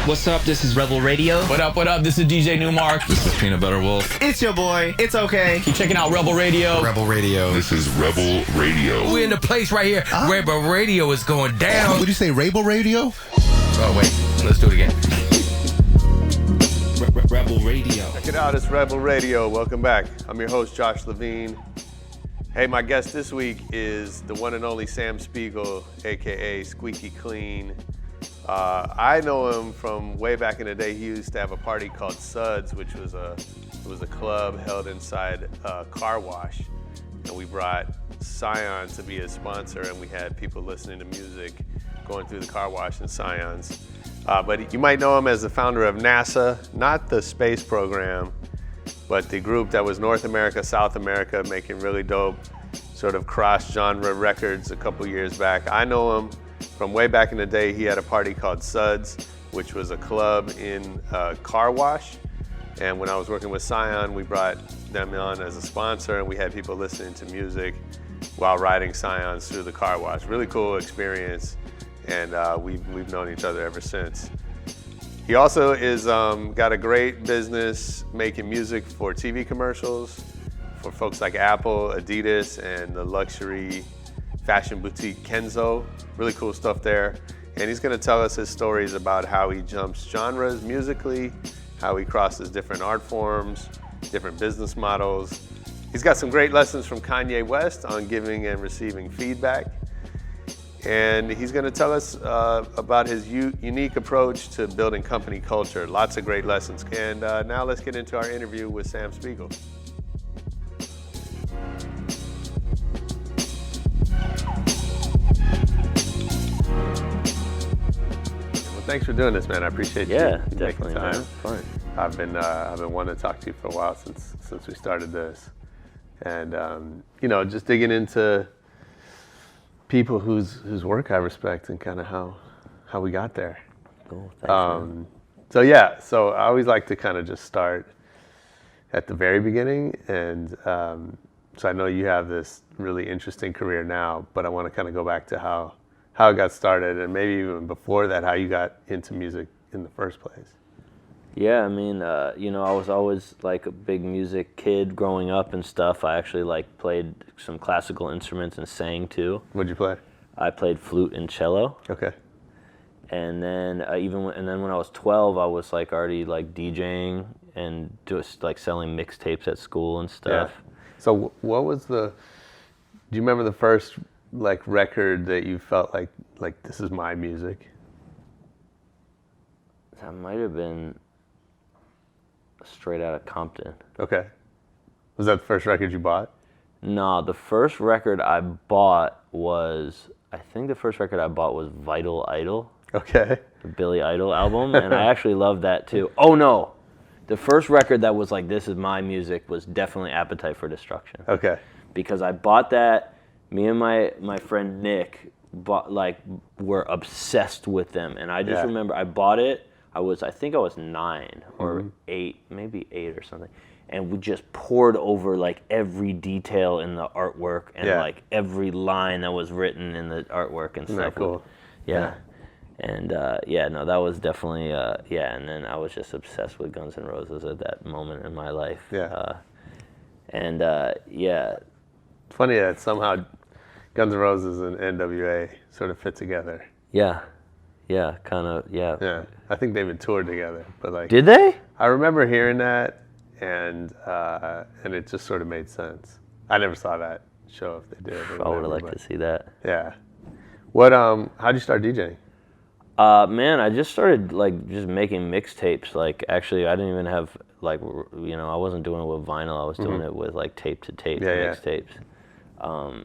What's up? This is Rebel Radio. What up? What up? This is DJ Newmark. This is Peanut Butter Wolf. It's your boy. It's okay. Keep checking out Rebel Radio. Rebel Radio. This is Rebel Radio. We're in the place right here. Rebel Radio is going down. Would you say Rebel Radio? Oh, wait. Let's do it again. Rebel Radio. Check it out. It's Rebel Radio. Welcome back. I'm your host, Josh Levine. Hey, my guest this week is the one and only Sam Spiegel, a.k.a. Squeaky Clean. I know him from way back in the day. He used to have a party called Suds, which was a club held inside a car wash. And we brought Scion to be a sponsor, and we had people listening to music going through the car wash in Scion's. But you might know him as the founder of N.A.S.A, not the space program, but the group that was North America, South America, making really dope sort of cross-genre records a couple years back. I know him from way back in the day. He had a party called Suds, which was a club in a car wash. And when I was working with Scion, we brought them on as a sponsor, and we had people listening to music while riding Scions through the car wash. Really cool experience, and we've known each other ever since. He also is got a great business making music for TV commercials for folks like Apple, Adidas, and the luxury fashion boutique Kenzo. Really cool stuff there. And he's gonna tell us his stories about how he jumps genres musically, how he crosses different art forms, different business models. He's got some great lessons from Kanye West on giving and receiving feedback. And he's gonna tell us about his unique approach to building company culture. Lots of great lessons. And now let's get into our interview with Sam Spiegel. Thanks for doing this, man. I appreciate you definitely, making time. Man. Fun. I've been wanting to talk to you for a while since we started this, and just digging into people whose work I respect and kind of how we got there. Cool. Thanks, So I always like to kind of just start at the very beginning, and so I know you have this really interesting career now, but I want to kind of go back to how it got started, and maybe even before that, how you got into music in the first place. Yeah, I mean, I was always like a big music kid growing up and stuff. I actually like played some classical instruments and sang too. What'd you play? I played flute and cello. Okay. And then when I was 12, I was like already like DJing and just like selling mixtapes at school and stuff. Yeah. So what was do you remember the first like record that you felt like this is my music? That might have been Straight Outta Compton. Okay. Was that the first record you bought? No, the first record I bought was Vital Idol. Okay. The Billy Idol album, and I actually loved that too. Oh no, the first record that was like this is my music was definitely Appetite for Destruction. Okay. Because I bought that. Me and my friend Nick were obsessed with them, and I just remember I bought it. I think I was 9 or 8, maybe 8 or something, and we just poured over like every detail in the artwork and like every line that was written in the artwork and stuff. Isn't that cool? Yeah. And that was definitely and then I was just obsessed with Guns N' Roses at that moment in my life. Yeah. It's funny that somehow Guns N' Roses and N.W.A. sort of fit together. Yeah, kind of, yeah. Yeah, I think they even toured together, but like. Did they? I remember hearing that, and it just sort of made sense. I never saw that show if they did. I would have liked to see that. Yeah. How'd you start DJing? Man, I just started like just making mixtapes. Like actually, I didn't even have I wasn't doing it with vinyl. I was doing it with like tape to tape mixtapes.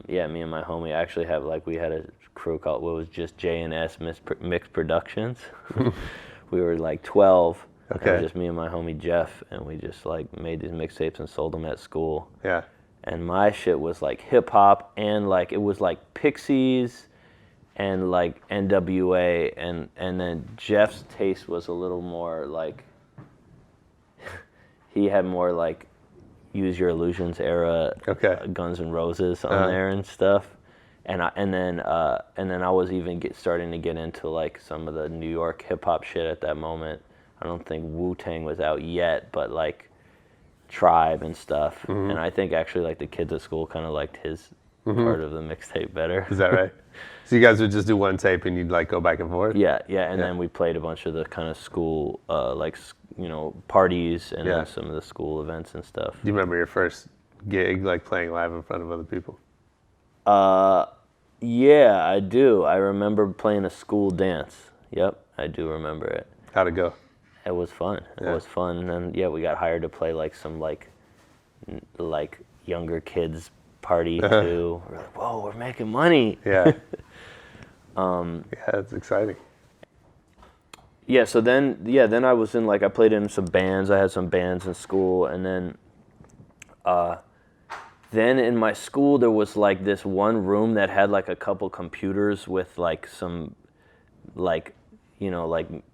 Me and my homie actually we had a crew called just J&S Mixed Productions. We were like 12. Okay. It was just me and my homie Jeff, and we just like made these mixtapes and sold them at school. Yeah. And my shit was like hip hop, and like it was like Pixies and like N.W.A. and then Jeff's taste was a little more like he had more like Use Your Illusions era Guns N' Roses on there and stuff. and then I was even starting to get into like some of the New York hip hop shit at that moment. I don't think Wu-Tang was out yet, but like Tribe and stuff. And I think actually like the kids at school kind of liked his part of the mixtape better. Is that right? So you guys would just do one tape and you'd like go back and forth? Yeah, and then we played a bunch of the kind of school, parties and then some of the school events and stuff. Do you remember your first gig, like playing live in front of other people? Yeah, I do. I remember playing a school dance. Yep, I do remember it. How'd it go? It was fun. It was fun, and then we got hired to play like some like younger kids party too. We're like, whoa, we're making money. Yeah. It's exciting. Yeah. So then I was in I played in some bands. I had some bands in school, and then in my school there was like this one room that had like a couple computers with like some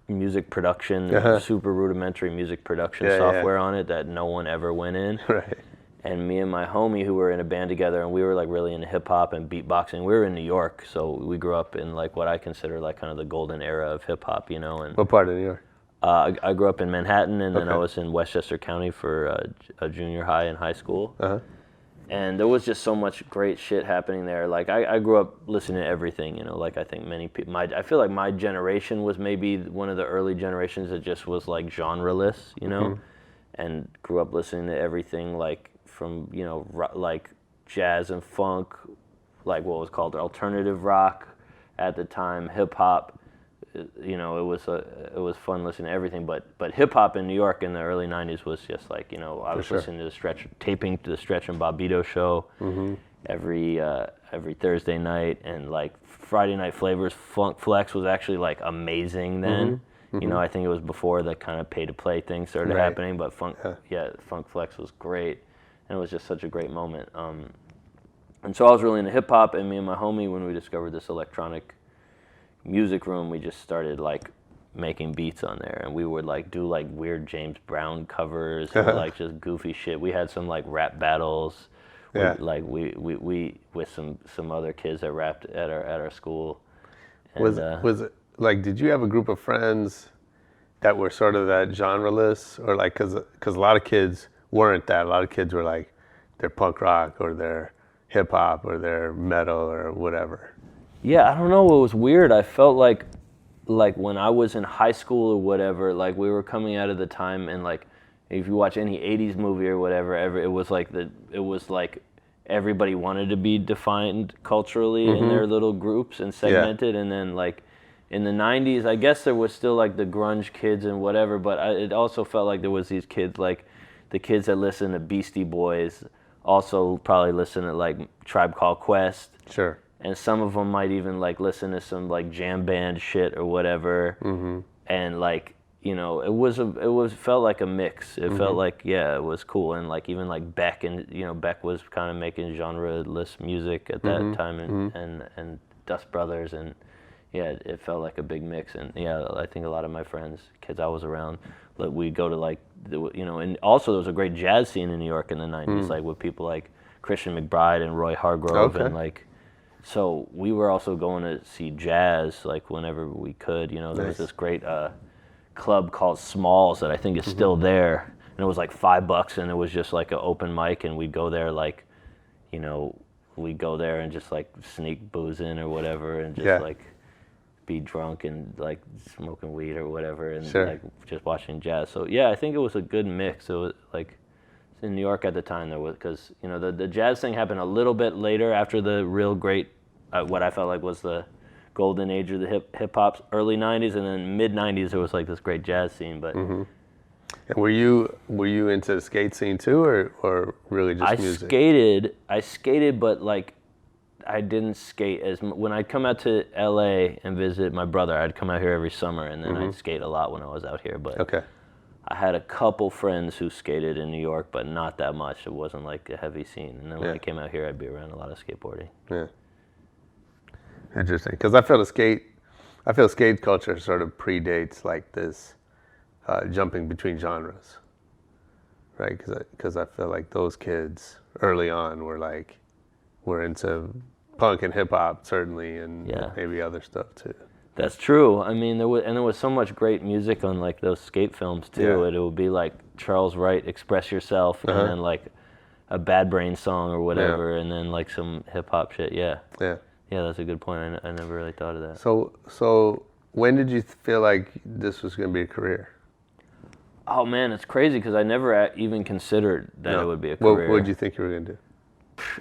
music production, super rudimentary music production software on it that no one ever went in. Right. And me and my homie who were in a band together, and we were like really into hip hop and beatboxing. We were in New York, so we grew up in like what I consider like kind of the golden era of hip hop, And What part of New York? I grew up in Manhattan, and then I was in Westchester County for a junior high and high school. And there was just so much great shit happening there. Like I grew up listening to everything, Like I think many people, I feel like my generation was maybe one of the early generations that just was like genreless, and grew up listening to everything like from like jazz and funk, like what was called alternative rock at the time, hip hop. It was fun listening to everything, but hip hop in New York in the early '90s was just like I was listening to taping to the Stretch and Bobbito show every Thursday night, and like Friday Night Flavors, Funk Flex was actually like amazing then. I think it was before the kind of pay to play thing started happening, but Funk Flex was great, and it was just such a great moment. And so I was really into hip hop, and me and my homie, when we discovered this electronic music room, we just started like making beats on there, and we would like do like weird James Brown covers or like just goofy shit. We had some like rap battles, we with some other kids that rapped at our school. And, was it like, did you have a group of friends that were sort of that genreless, or like because a lot of kids weren't that. A lot of kids were like they're punk rock or they're hip hop or they're metal or whatever. Yeah, I don't know. It was weird. I felt like when I was in high school or whatever, like we were coming out of the time, and like if you watch any '80s movie or whatever, it was like everybody wanted to be defined culturally in their little groups and segmented, and then like in the '90s, I guess there was still like the grunge kids and whatever, but it also felt like there was these kids, like the kids that listened to Beastie Boys, also probably listened to like Tribe Called Quest. Sure. And some of them might even like listen to some like jam band shit or whatever, and like it felt like a mix. It felt like it was cool, and like even like Beck, and Beck was kind of making genre-less music at that time, and Dust Brothers, and it felt like a big mix. And I think a lot of my friends, kids I was around, like we'd go to like and also there was a great jazz scene in New York in the '90s, like with people like Christian McBride and Roy Hargrove, and like. So we were also going to see jazz like whenever we could. There was this great club called Smalls that I think is still there, and it was like $5, and it was just like an open mic, and we'd go there we'd go there and just like sneak booze in or whatever, and just like be drunk and like smoking weed or whatever, and like just watching jazz. So I think it was a good mix. It was like. In New York at the time, there was, because the jazz thing happened a little bit later after the real great, what I felt like was the golden age of the hip hop's early '90s, and then mid '90s there was like this great jazz scene. But and were you into the skate scene too, or really just music? I skated, but like I didn't skate when I'd come out to L.A. and visit my brother. I'd come out here every summer, and then I'd skate a lot when I was out here. But I had a couple friends who skated in New York, but not that much. It wasn't like a heavy scene. And then when I came out here, I'd be around a lot of skateboarding. Yeah. Interesting, because I feel skate culture sort of predates like this jumping between genres, right? Because I feel like those kids early on were into punk and hip hop certainly, and Yeah. maybe other stuff too. That's true. I mean, there was so much great music on like those skate films too. Yeah. It would be like Charles Wright, "Express Yourself," and then like a Bad Brain song or whatever, and then like some hip hop shit. Yeah. Yeah. Yeah, that's a good point. I never really thought of that. So when did you feel like this was going to be a career? Oh man, it's crazy because I never even considered that it would be a career. What did you think you were going to do?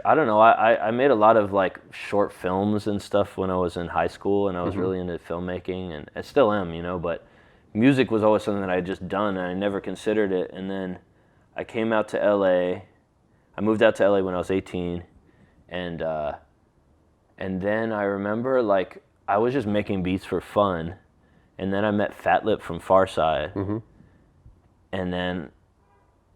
I don't know. I made a lot of like short films and stuff when I was in high school, and I was really into filmmaking, and I still am, you know. But music was always something that I had just done, and I never considered it. And then I came out to L.A. I moved out to L.A. when I was 18, and then I remember like I was just making beats for fun, and then I met Fat Lip from Far Side, and then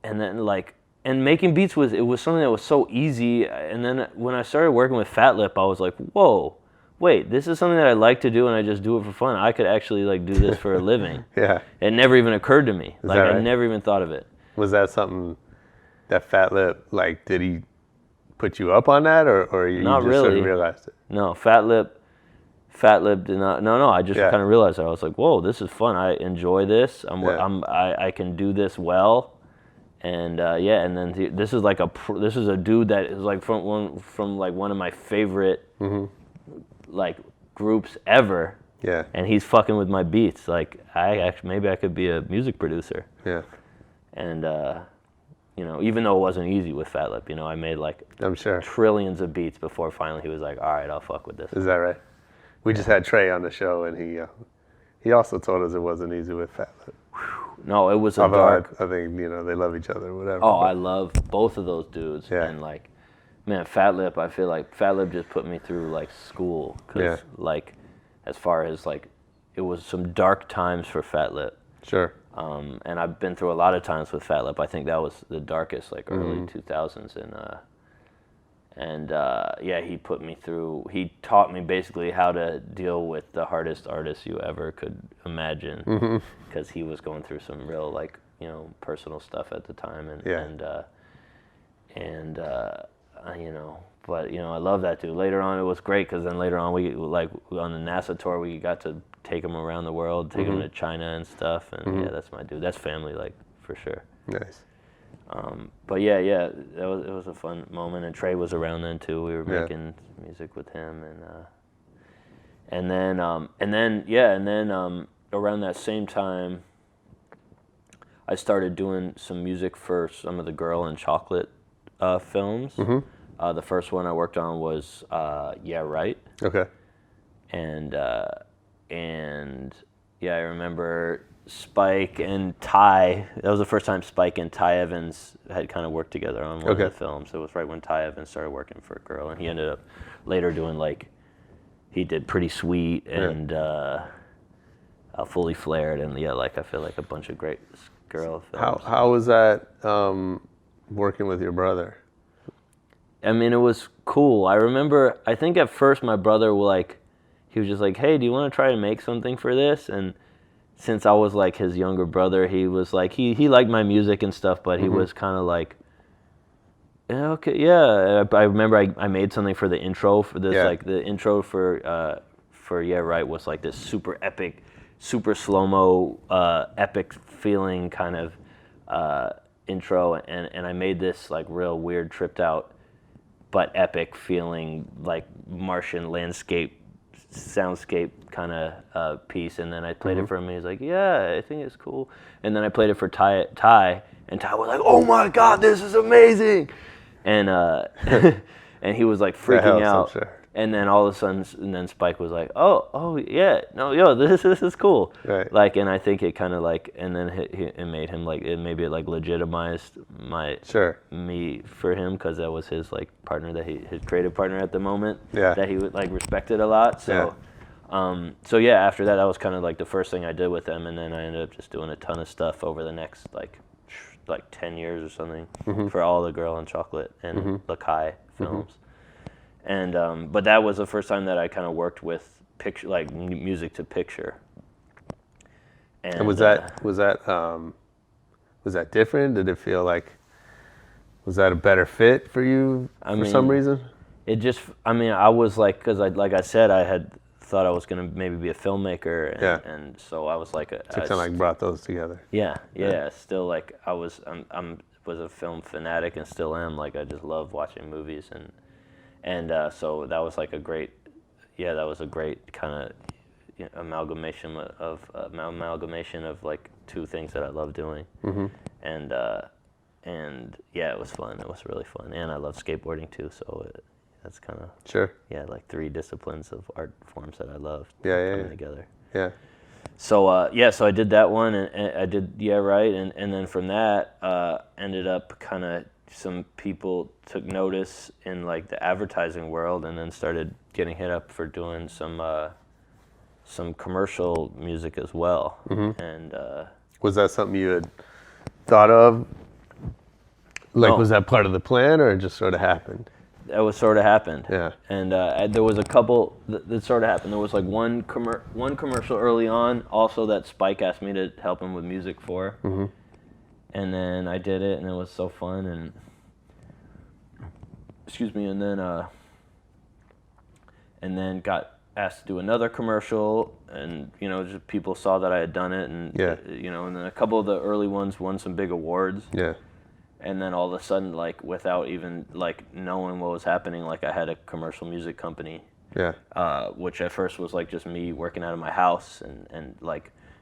like. And making beats was something that was so easy. And then when I started working with Fat Lip, I was like, whoa, wait, this is something that I like to do, and I just do it for fun. I could actually like do this for a living. Yeah. It never even occurred to me. Is Like that right? I never even thought of it. Was that something that Fat Lip, like, did he put you up on that, or you Not just sort really. of realized it? No, Fat Lip did not. No, I just Yeah. kind of realized it. I was like, whoa, this is fun. I enjoy this. I can do this well. And and then this is like this is a dude that is like from one of my favorite like groups ever. Yeah. And he's fucking with my beats. Like maybe I could be a music producer. Yeah. And you know, even though it wasn't easy with Fat Lip, you know, I made like I'm sure. trillions of beats before finally he was like, all right, I'll fuck with this. Is that right? We just had Trey on the show, and he also told us it wasn't easy with Fat Lip. No, it was a Although dark. I think they love each other, or whatever. Oh, but- I love both of those dudes. Yeah. And like, man, Fat Lip, I feel like Fat Lip just put me through like school. Cause like, as far as like, it was some dark times for Fat Lip. Sure. And I've been through a lot of times with Fat Lip. I think that was the darkest, like early 2000s. He put me through. He taught me basically how to deal with the hardest artist you ever could imagine, because he was going through some real like personal stuff at the time, But I love that dude. Later on, it was great because then later on we like on the N.A.S.A. tour we got to take him around the world, take him to China and stuff, and that's my dude. That's family, like for sure. Nice. But it was a fun moment, and Trey was around then too. We were making music with him, and then around that same time, I started doing some music for some of the Girl and Chocolate films. The first one I worked on was Yeah Right, Okay. and I remember Spike and Ty. That was the first time Spike and Ty Evans had kind of worked together on one of the films. It was right when Ty Evans started working for Girl, and he ended up later doing he did Pretty Sweet and Fully Flared, and I feel like a bunch of great Girl films. How was that working with your brother? I mean, it was cool. I remember, I think at first my brother he was just like, hey, do you want to try to make something for this? And since I was like his younger brother, he was like, he liked my music and stuff, but he was kind of like, yeah, okay, yeah. I remember I made something for the intro for this, like the intro for Yeah Right was like this super epic, super slow-mo, epic feeling kind of intro, and I made this like real weird, tripped out, but epic feeling like Martian landscape, soundscape kind of piece, and then I played it for him, and he's like, yeah, I think it's cool. And then I played it for Ty, and Ty was like, oh my God, this is amazing. And and he was like freaking out. I'm sure. And then all of a sudden, and then Spike was like, oh yeah, no, yo, this is cool. Right. Like, and I think it kind of and then it made him it legitimized me for him, because that was his partner, his creative partner at the moment, that he would respected a lot. So after that was kind of the first thing I did with them, and then I ended up just doing a ton of stuff over the next 10 years or something for all the Girl and Chocolate and Lakai films. And but that was the first time that I kind of worked with picture, music to picture. And was that different? Did it feel was that a better fit for you for some reason? it just, I mean, I was like, because like I said, I had thought I was gonna maybe be a filmmaker, and so I was like, So kind of like brought those together. Yeah. Still like I was a film fanatic and still am. Like I just love watching movies and so that was like a great kind of amalgamation of like two things that I love doing, and yeah, it was fun. It was really fun, and I love skateboarding too. So that's kind of like three disciplines of art forms that I love coming together. Yeah. So so I did that one, and I did and then from that ended up kind of some people took notice in like the advertising world, and then started getting hit up for doing some commercial music as well. And was that something you had thought of? Like, No. was that part of the plan, or it just sort of happened? that was sort of happened. Yeah. And there was a couple that sort of happened. There was like one commercial early on, also that Spike asked me to help him with music for. And then I did it, and it was so fun. And and then got asked to do another commercial, and just people saw that I had done it, and and then a couple of the early ones won some big awards. Yeah. And then all of a sudden, like without even like knowing what was happening, like I had a commercial music company. Yeah. Which at first was like just me working out of my house, and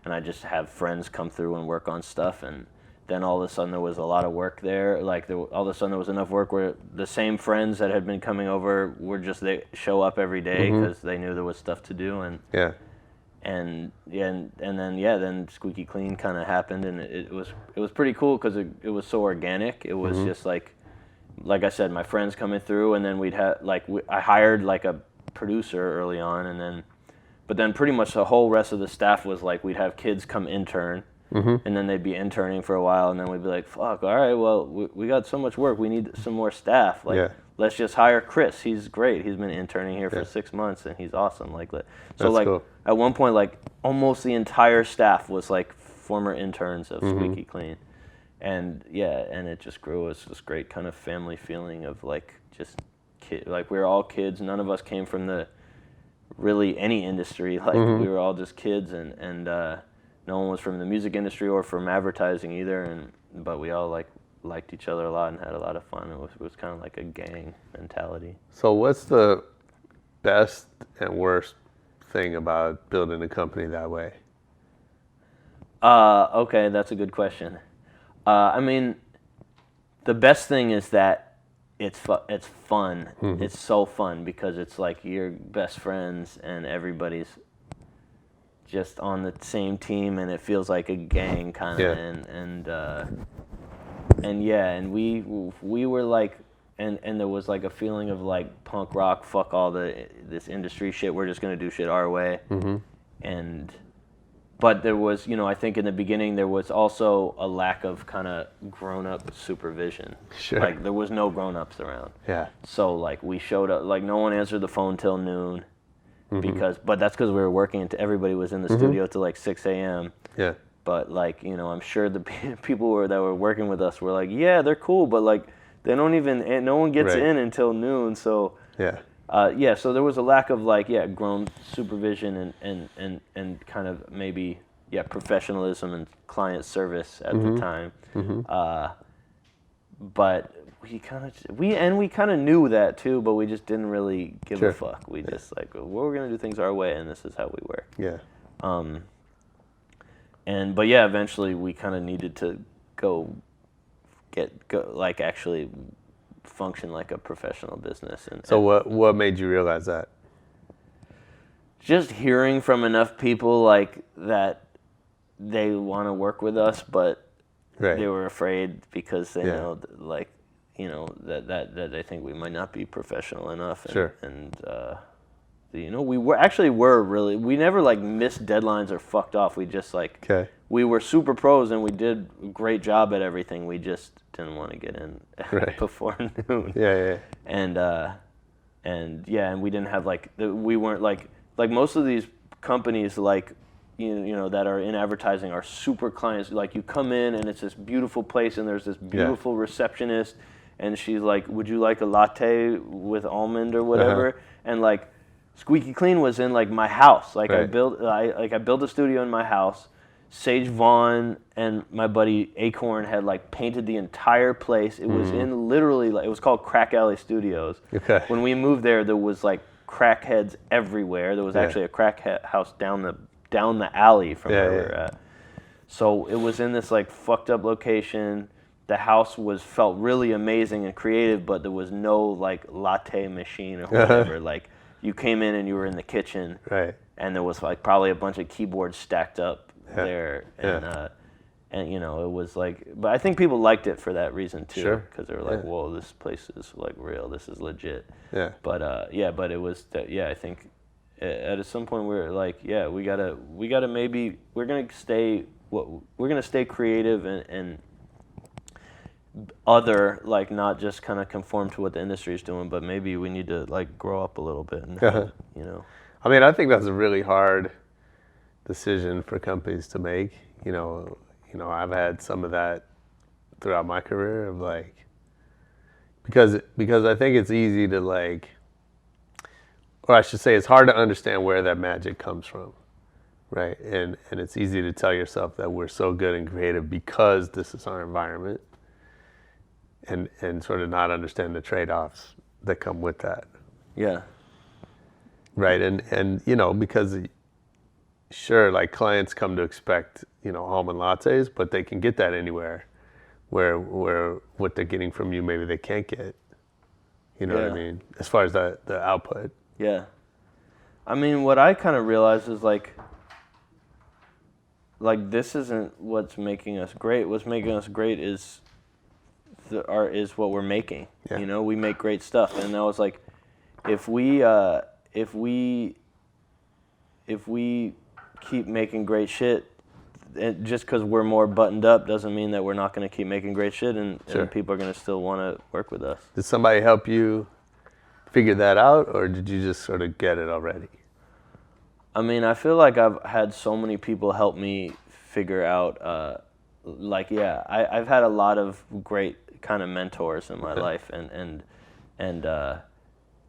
I just have friends come through and work on stuff, and then all of a sudden there was a lot of work there. Like all of a sudden there was enough work where the same friends that had been coming over were just, they show up every day because they knew there was stuff to do, and then Squeaky Clean kind of happened, and it was pretty cool because it was so organic. It was just like I said, my friends coming through, and then we'd have I hired like a producer early on, but then pretty much the whole rest of the staff was like, we'd have kids come intern. And then they'd be interning for a while, and then we'd be like, fuck, all right, well, we got so much work, we need some more staff. Let's just hire Chris. He's great. He's been interning here for 6 months, and he's awesome. Cool. At one point, like almost the entire staff was like former interns of Squeaky Clean. And and it just grew. It was this great kind of family feeling of like just like we were all kids. None of us came from the really any industry. Like we were all just kids, and no one was from the music industry or from advertising either, but we all liked each other a lot and had a lot of fun. It was kind of like a gang mentality. So what's the best and worst thing about building a company that way? Okay, that's a good question. I mean, the best thing is that it's fun. It's so fun because it's like your best friends and everybody's just on the same team, and it feels like a gang kind of, and we were like, and there was like a feeling of like punk rock, fuck all this industry shit, we're just gonna do shit our way. But there was, I think in the beginning there was also a lack of kind of grown-up supervision. Sure. Like there was no grown-ups around. Yeah. So like we showed up, like no one answered the phone till noon. But that's because we were working until everybody was in the studio till like 6 a.m. Yeah. But like, I'm sure the people that were working with us were like, yeah, they're cool, but like they don't even, no one gets in until noon. So so there was a lack of like, grown supervision and kind of maybe, professionalism and client service at the time. But we kind of knew that too, but we just didn't really give a fuck. We just like, well, we're gonna do things our way, and this is how we work. Yeah. But eventually we kind of needed to go like actually function like a professional business. So what made you realize that? Just hearing from enough people like that they want to work with us, but they were afraid because they know like. That they think we might not be professional enough. We never like missed deadlines or fucked off. We just like, we were super pros and we did a great job at everything. We just didn't want to get in before noon. And we didn't have we weren't like most of these companies like, that are in advertising are super clients. Like you come in and it's this beautiful place and there's this beautiful receptionist and she's like, "Would you like a latte with almond or whatever?" And like, Squeaky Clean was in like my house. Like I built a studio in my house. Sage Vaughn and my buddy Acorn had like painted the entire place. It was in literally, like, it was called Crack Alley Studios. Okay. When we moved there was like crackheads everywhere. There was actually a crack house down the alley from where we were at. So it was in this like fucked up location. The house felt really amazing and creative, but there was no like latte machine or whatever. Like you came in and you were in the kitchen, and there was like probably a bunch of keyboards stacked up there, and you know, it was like, but I think people liked it for that reason too, because they were like, whoa, this place is like real, this is legit. But but it was I think at some point we were like, we gotta maybe we're gonna stay creative and other, like, not just kind of conform to what the industry is doing, but maybe we need to like grow up a little bit and you know. I mean, I think that's a really hard decision for companies to make. You know, I've had some of that throughout my career of like, because I think it's easy to like, or I should say it's hard to understand where that magic comes from, right? And it's easy to tell yourself that we're so good and creative because this is our environment, and sort of not understand the trade-offs that come with that. Yeah. Right, and you know, because sure, like clients come to expect, you know, almond lattes, but they can get that anywhere where what they're getting from you maybe they can't get. You know what I mean? As far as the output. Yeah. I mean, what I kind of realized is like this isn't what's making us great. What's making us great is the art, is what we're making. Yeah. You know, we make great stuff, and I was like, if we keep making great shit, just because we're more buttoned up doesn't mean that we're not going to keep making great shit, and people are going to still want to work with us. Did somebody help you figure that out, or did you just sort of get it already? I mean, I feel like I've had so many people help me figure out, I've had a lot of great kind of mentors in my life, and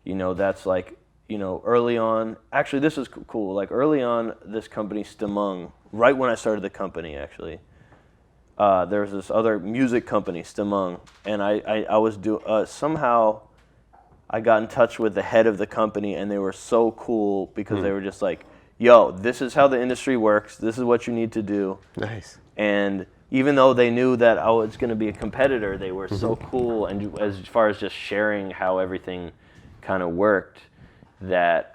you know, that's like, you know, early on, actually this is cool, like early on, this company Stamung, right when I started the company actually, there was this other music company, Stamung, and I was somehow I got in touch with the head of the company, and they were so cool because they were just like, yo, this is how the industry works, this is what you need to do. Nice. And even though they knew that I was going to be a competitor, they were so cool, and as far as just sharing how everything kind of worked, that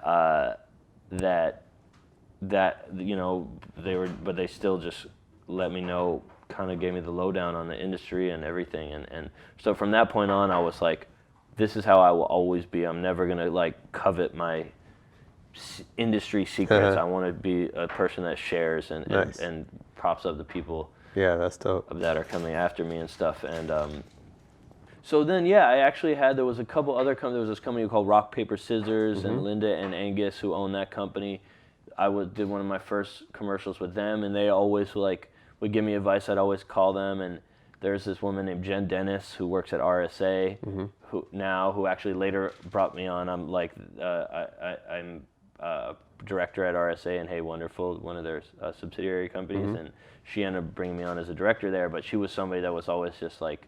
you know, they still just let me know, kind of gave me the lowdown on the industry and everything, and so from that point on, I was like, this is how I will always be. I'm never gonna like covet my industry secrets. I want to be a person that shares and props up the people. Yeah, that's dope. That are coming after me and stuff, and so then, I actually there was a couple other companies. There was this company called Rock, Paper, Scissors, and Linda and Angus, who owned that company. I did one of my first commercials with them, and they always would give me advice. I'd always call them, and there's this woman named Jen Dennis who works at RSA, who actually later brought me on. I'm like, I'm director at RSA and Hey Wonderful, one of their subsidiary companies, and she ended up bringing me on as a director there. But she was somebody that was always just like,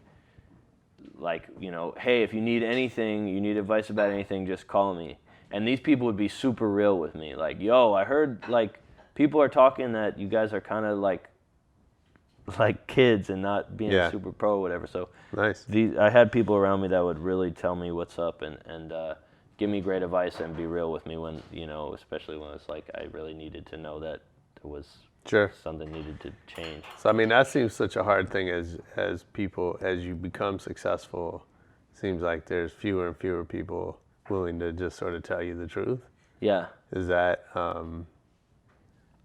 you know, hey, if you need anything, you need advice about anything, just call me. And these people would be super real with me. Like, yo, I heard, like, people are talking that you guys are kind of like kids and not being super pro or whatever. So nice. I had people around me that would really tell me what's up and give me great advice and be real with me when, you know, especially when it's like I really needed to know that there was something needed to change. So I mean, that seems such a hard thing as you become successful. Seems like there's fewer and fewer people willing to just sort of tell you the truth. Yeah. Is that?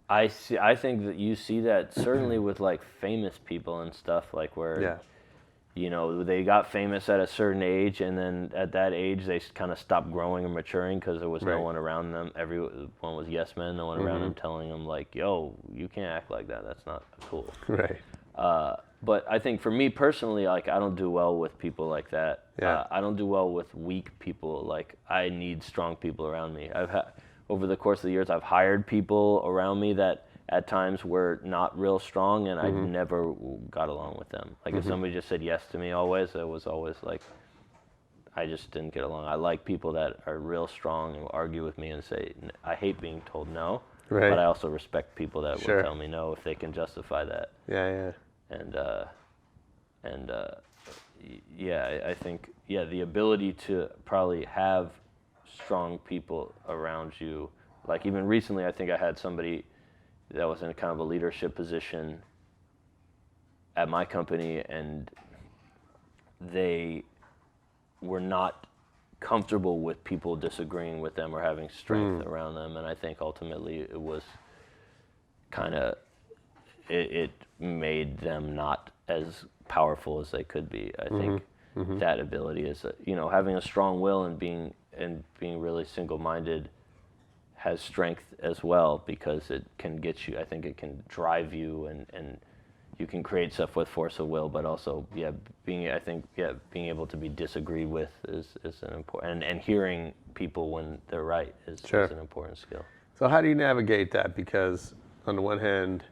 I think that you see that certainly with like famous people and stuff, like where, you know, they got famous at a certain age, and then at that age they kind of stopped growing and maturing because there was no one around them. Everyone was yes men. No one around them telling them like, yo, you can't act like that. That's not cool. Right. But I think for me personally, like I don't do well with people like that. Yeah. I don't do well with weak people. Like I need strong people around me. Over the course of the years, I've hired people around me that at times were not real strong, and I never got along with them. Like if somebody just said yes to me always, it was always like I just didn't get along. I like people that are real strong and will argue with me and say, I hate being told no, Right. but I also respect people that Sure. will tell me no if they can justify that. Yeah. I think the ability to probably have strong people around you. Like even recently, I think I had somebody that was in kind of a leadership position at my company, and they were not comfortable with people disagreeing with them or having strength around them. And I think ultimately it was kind of, it made them not as powerful as they could be. I think that ability is, having a strong will and being really single-minded has strength as well, because it can get you, I think it can drive you, and you can create stuff with force of will, but also, being able to be disagreed with is an important, and hearing people when they're right is an important skill. So how do you navigate that? Because on the one hand,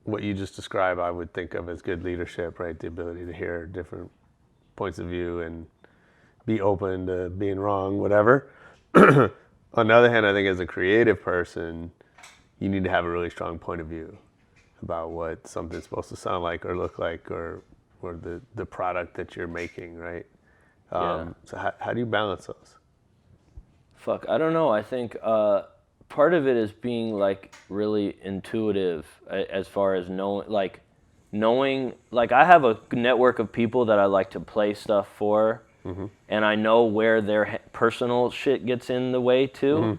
what you just described, I would think of as good leadership, right? The ability to hear different points of view and be open to being wrong, whatever. On the other hand, I think as a creative person, you need to have a really strong point of view about what something's supposed to sound like or look like, or the product that you're making, right? So how do you balance those? I don't know. I think part of it is being like really intuitive as far as knowing, like I have a network of people that I like to play stuff for, and I know where their personal shit gets in the way too,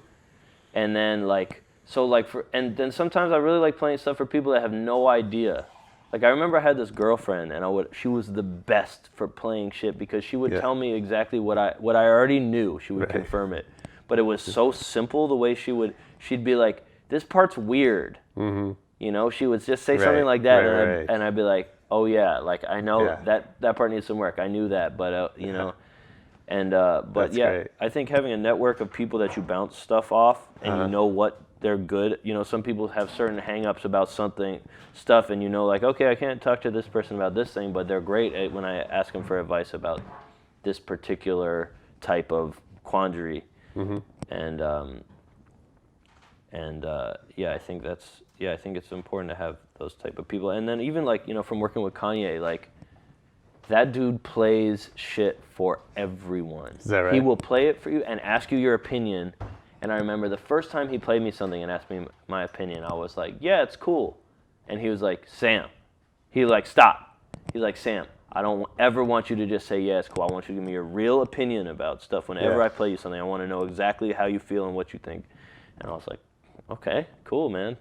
and then and then sometimes I really like playing stuff for people that have no idea. Like I remember I had this girlfriend, and she was the best for playing shit, because she would tell me exactly what I already knew. She would confirm it, but it was so simple the way she'd be like, "This part's weird," She would just say something like that, and I'd be like, "Oh yeah, like I know that part needs some work. I knew that, but but great. I think having a network of people that you bounce stuff off, and you know what they're good. Some people have certain hang-ups about stuff, and like, okay, I can't talk to this person about this thing, but they're great when I ask them for advice about this particular type of quandary. I think it's important to have those type of people. And then even from working with Kanye, like that dude plays shit for everyone. Is that right? He will play it for you and ask you your opinion. And I remember the first time he played me something and asked me my opinion, I was like, yeah, it's cool. And he was like, Sam. He was like, stop. He's like, Sam, I don't ever want you to just say, yeah, it's cool. I want you to give me your real opinion about stuff. Whenever I play you something, I want to know exactly how you feel and what you think. And I was like, okay, cool, man.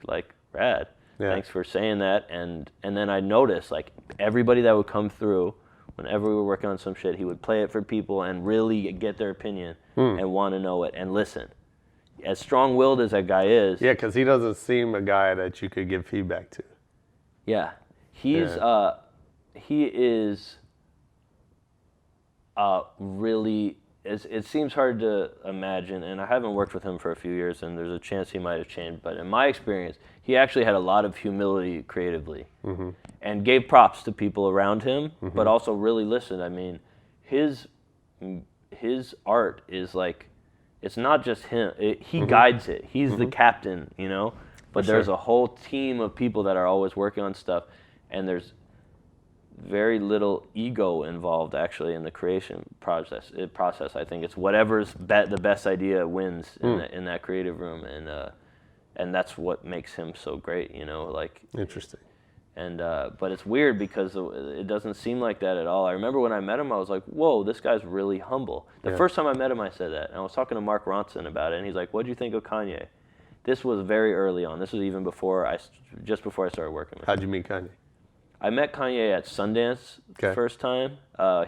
Like, rad. Yeah. Thanks for saying that. And then I noticed, like, everybody that would come through, whenever we were working on some shit, he would play it for people and really get their opinion and want to know it and listen. As strong-willed as that guy is. Yeah, because he doesn't seem a guy that you could give feedback to. Yeah. He is really, it seems hard to imagine, and I haven't worked with him for a few years, and there's a chance he might have changed, but in my experience, he actually had a lot of humility creatively and gave props to people around him, but also really listened. I mean, his art is like, it's not just him. He guides it. He's the captain, but there's a whole team of people that are always working on stuff, and there's very little ego involved actually in the creation process. I think it's whatever's the best idea wins in that creative room, and that's what makes him so great. Interesting. And but it's weird because it doesn't seem like that at all. I remember when I met him, I was like, whoa, this guy's really humble. The first time I met him, I said that, and I was talking to Mark Ronson about it, and he's like, what'd you think of Kanye? This was very early on. This was even just before I started working with him. How'd you meet Kanye? I met Kanye at Sundance the first time.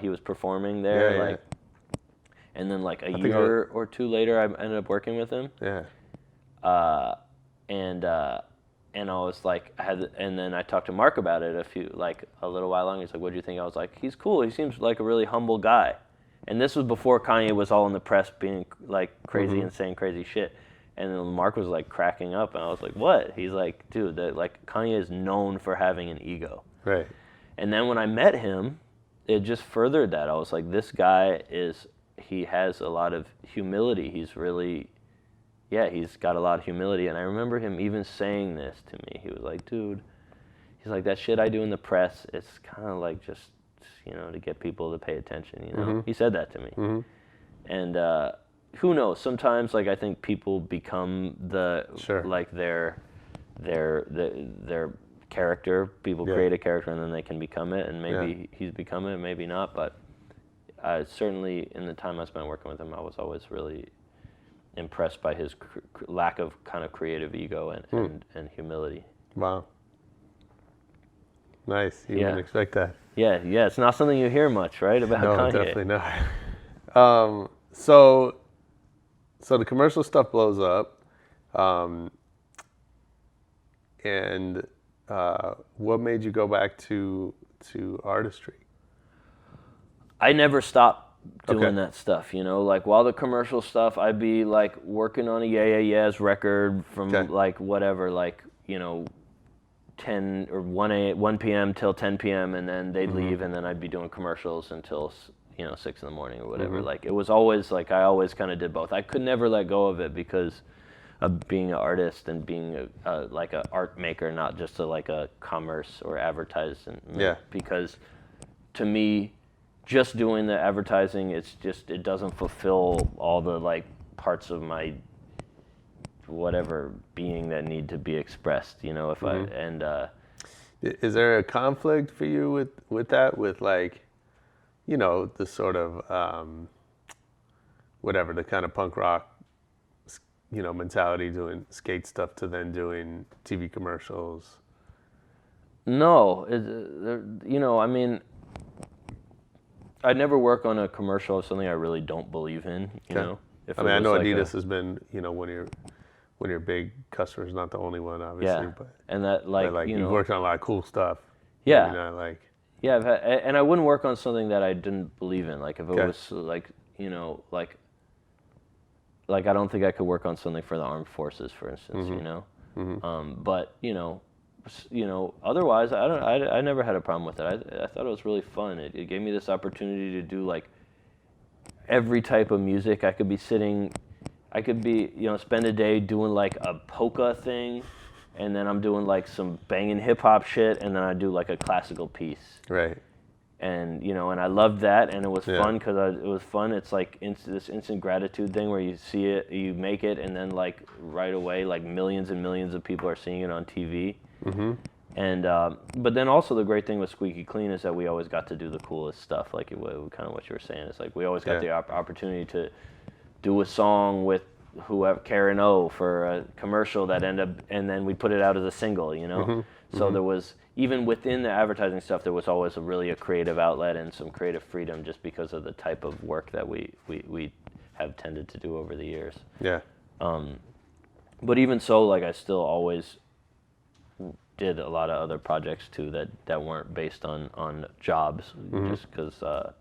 He was performing there, and then like a year or two later, I ended up working with him. Yeah. and I was like, and then I talked to Mark about it a little while long. He's like, what do you think? I was like, he's cool. He seems like a really humble guy. And this was before Kanye was all in the press being like crazy and saying crazy shit. And then Mark was like cracking up, and I was like, what? He's like, dude, like Kanye is known for having an ego. Right. And then when I met him, it just furthered that. I was like, this guy he has a lot of humility. He's really, he's got a lot of humility. And I remember him even saying this to me. He was like, dude, he's like, that shit I do in the press, it's kind of like just, to get people to pay attention, He said that to me. And who knows? Sometimes, like, I think people become like their character. People create a character and then they can become it. And maybe he's become it, maybe not. But certainly, in the time I spent working with him, I was always really impressed by his lack of kind of creative ego and humility. Wow. Nice. You didn't expect that. Yeah. It's not something you hear much, right? About Kanye. No, definitely not. So the commercial stuff blows up, and what made you go back to artistry? I never stopped doing that stuff, like while the commercial stuff, I'd be like working on a Yeah's record from like whatever, like 10 or 1 p.m. till 10 p.m. and then they'd leave, and then I'd be doing commercials until 6 in the morning or whatever. Like it was always like I always kind of did both. I could never let go of it because of being an artist and being like an art maker, not just like a commerce or advertising. Yeah. Because to me, just doing the advertising, it doesn't fulfill all the like parts of my whatever being that need to be expressed. Is there a conflict for you with that? With like, the sort of whatever, the kind of punk rock mentality, doing skate stuff to then doing TV commercials? No, I mean, I'd never work on a commercial of something I really don't believe in, If I mean, I know like Adidas has been, one of your big customers, not the only one, obviously, but and that like you've worked on a lot of cool stuff. Yeah. Yeah, and I wouldn't work on something that I didn't believe in. Like if it was like I don't think I could work on something for the armed forces, for instance, But otherwise, I never had a problem with it. I thought it was really fun. It gave me this opportunity to do like every type of music. I could be, spend a day doing like a polka thing, and then I'm doing like some banging hip hop shit, and then I do like a classical piece. Right. And and I loved that, and it was fun because it was fun. It's like this instant gratitude thing where you see it, you make it, and then like right away, like millions and millions of people are seeing it on TV. And but then also the great thing with Squeaky Clean is that we always got to do the coolest stuff. Like kind of what you were saying. It's like we always got the opportunity to do a song with whoever, Karen O, for a commercial that ended up, and then we put it out as a single, So there was, even within the advertising stuff, there was always a creative outlet and some creative freedom just because of the type of work that we have tended to do over the years. Yeah. But even so, like I still always did a lot of other projects too that weren't based on jobs, just because I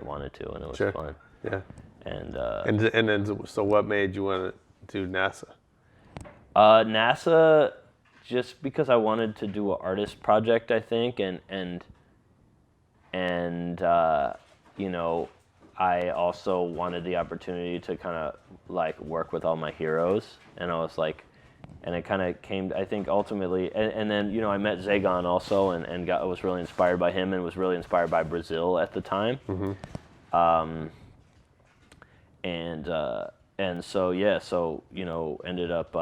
wanted to, and it was fun. Yeah. And then so what made you want to do N.A.S.A? N.A.S.A, just because I wanted to do an artist project, I think, and I also wanted the opportunity to kind of like work with all my heroes, and I was like, and it kind of came, I think, ultimately, and then I met Zagon also, and was really inspired by him, and was really inspired by Brazil at the time. And so ended up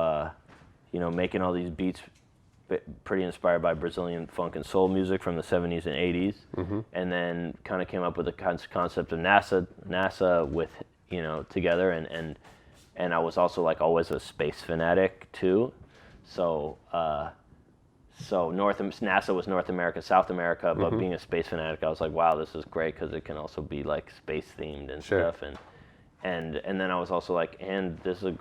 making all these beats pretty inspired by Brazilian funk and soul music from the 70s and 80s, and then kind of came up with the concept of N.A.S.A with together, and I was also like always a space fanatic too, so N.A.S.A was North America, South America, but being a space fanatic, I was like, wow, this is great because it can also be like space themed and stuff, and then I was also like, and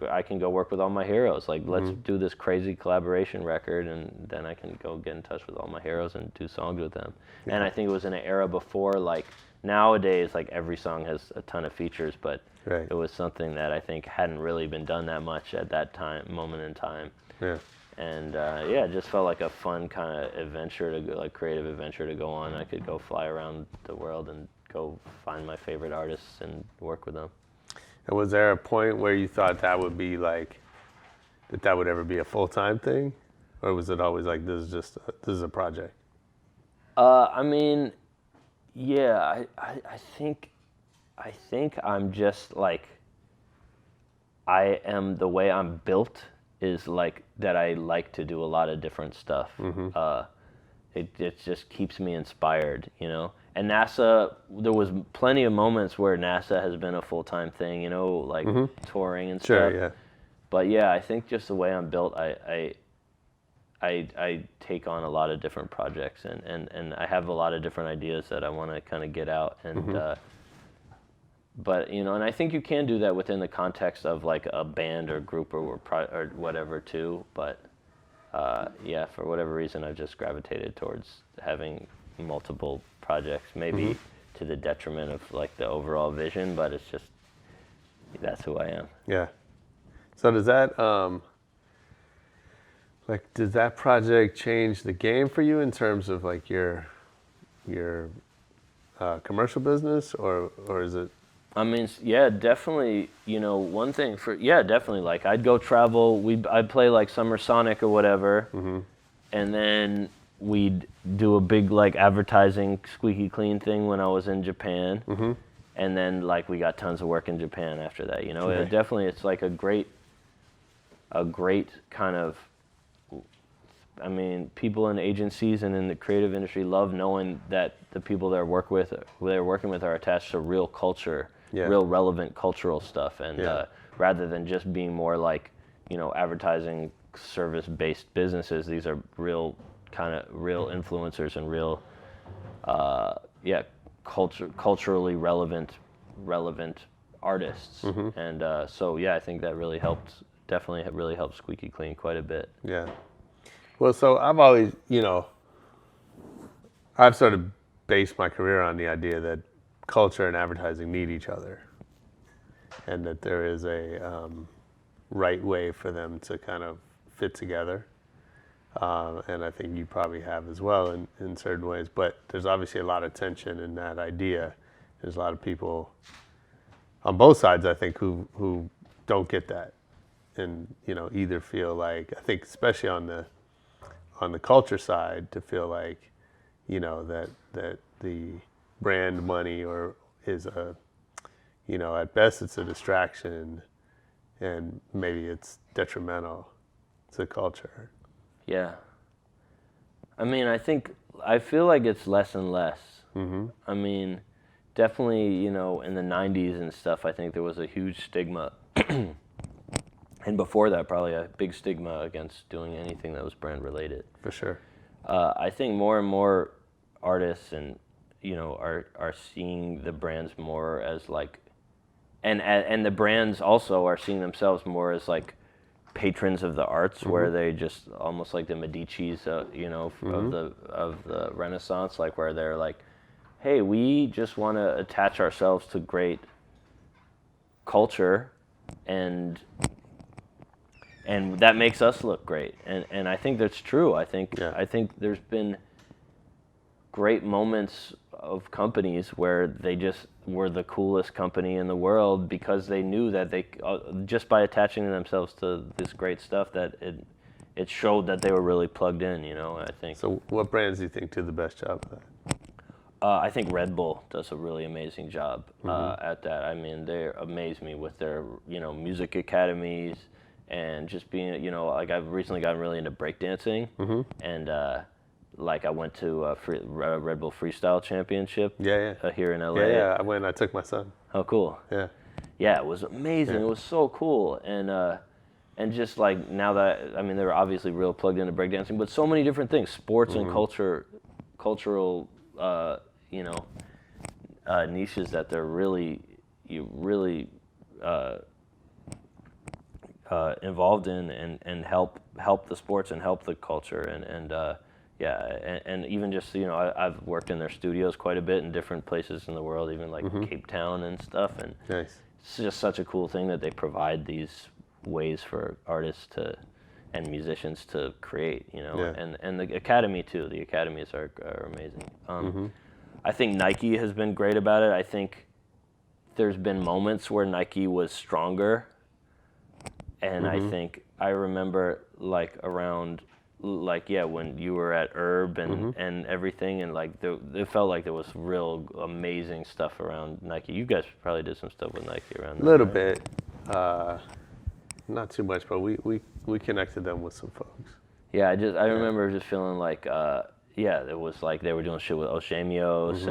I can go work with all my heroes. Like, let's do this crazy collaboration record, and then I can go get in touch with all my heroes and do songs with them. Yeah. And I think it was in an era before, like, nowadays, like, every song has a ton of features, but it was something that I think hadn't really been done that much at that moment in time. Yeah. And it just felt like a fun kind of adventure to go, like, creative adventure to go on. I could go fly around the world and go find my favorite artists and work with them. And was there a point where you thought that would be like, that would ever be a full-time thing? Or was it always like, this is a project? I mean, yeah, I think I'm just like, the way I'm built is like that I like to do a lot of different stuff. It just keeps me inspired, you know? And N.A.S.A, there was plenty of moments where N.A.S.A has been a full-time thing, you know, like touring and stuff. Sure, yeah. But yeah, I think just the way I'm built, I take on a lot of different projects, and I have a lot of different ideas that I want to kind of get out. And but, you know, and I think you can do that within the context of like a band or group or whatever too. But yeah, for whatever reason, I've just gravitated towards having multiple projects, maybe to the detriment of like the overall vision, but it's just, that's who I am. Yeah. So does that does that project change the game for you in terms of like your commercial business, or is it? I mean, yeah, definitely. You know, one thing definitely. Like, I'd go travel. I'd play like Summer Sonic or whatever, and then we'd do a big like advertising Squeaky Clean thing when I was in Japan, and then like we got tons of work in Japan after that. You know, it's like a great kind of. I mean, people in agencies and in the creative industry love knowing that the people they're working with are attached to real culture, real relevant cultural stuff, and rather than just being more like, you know, advertising service-based businesses, these are real influencers and real, culturally relevant artists, and so I think that really helped Squeaky Clean quite a bit. Yeah. Well, so I've always, you know, I've sort of based my career on the idea that culture and advertising need each other, and that there is a right way for them to kind of fit together. And I think you probably have as well in certain ways, but there's obviously a lot of tension in that idea. There's a lot of people on both sides, I think, who don't get that, and, you know, either feel like, I think especially on the culture side, to feel like, you know, that the brand money is a, you know, at best it's a distraction, and maybe it's detrimental to culture. Yeah. I mean, I feel like it's less and less. I mean, definitely, you know, in the 90s and stuff, I think there was a huge stigma. And before that, probably a big stigma against doing anything that was brand related. For sure. I think more and more artists and, you know, are seeing the brands more as like, and the brands also are seeing themselves more as like patrons of the arts, where they just almost like the Medicis, you know, of the Renaissance, like where they're like, hey, we just want to attach ourselves to great culture, and that makes us look great, and I think that's true. I think there's been great moments of companies where they just were the coolest company in the world because they knew that they just by attaching themselves to this great stuff, that it showed that they were really plugged in. You know, I think. So, what brands do you think do the best job of that? I think Red Bull does a really amazing job at that. I mean, they amaze me with their, you know, music academies. And just being, you know, like I've recently gotten really into breakdancing, and like I went to a Red Bull Freestyle Championship here in LA. Yeah, I went. I took my son. Oh, cool. Yeah, it was amazing. It was so cool, and just like now that, I mean, they were obviously real plugged into breakdancing, but so many different things, sports and cultural, you know, niches that they're really involved in and help the sports and help the culture and even just I've worked in their studios quite a bit in different places in the world, even like Cape Town and stuff, and Nice. it's just such a cool thing that they provide these ways for artists and musicians to create, and the academy too. The academies are amazing. I think Nike has been great about it. I think there's been moments where Nike was stronger, and I think I remember like around when you were at Herb and everything, and like it felt like there was real amazing stuff around Nike. You guys probably did some stuff with Nike around that. A little bit, not too much, but we connected them with some folks. Yeah, I remember just feeling like it was like they were doing shit with Oshamios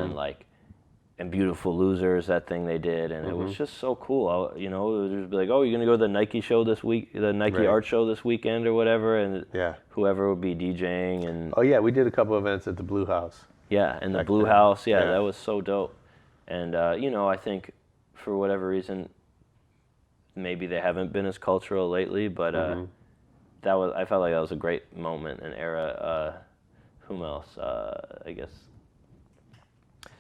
and Beautiful Losers, that thing they did, and it was just so cool. It would just be like, oh, you're gonna go to the Nike show this week, the Nike art show this weekend or whatever, and whoever would be DJing and. Oh yeah, we did a couple events at the Blue House. Yeah, and the Blue House, that was so dope. And I think for whatever reason, maybe they haven't been as cultural lately, but I felt like that was a great moment and era. Whom else? I guess.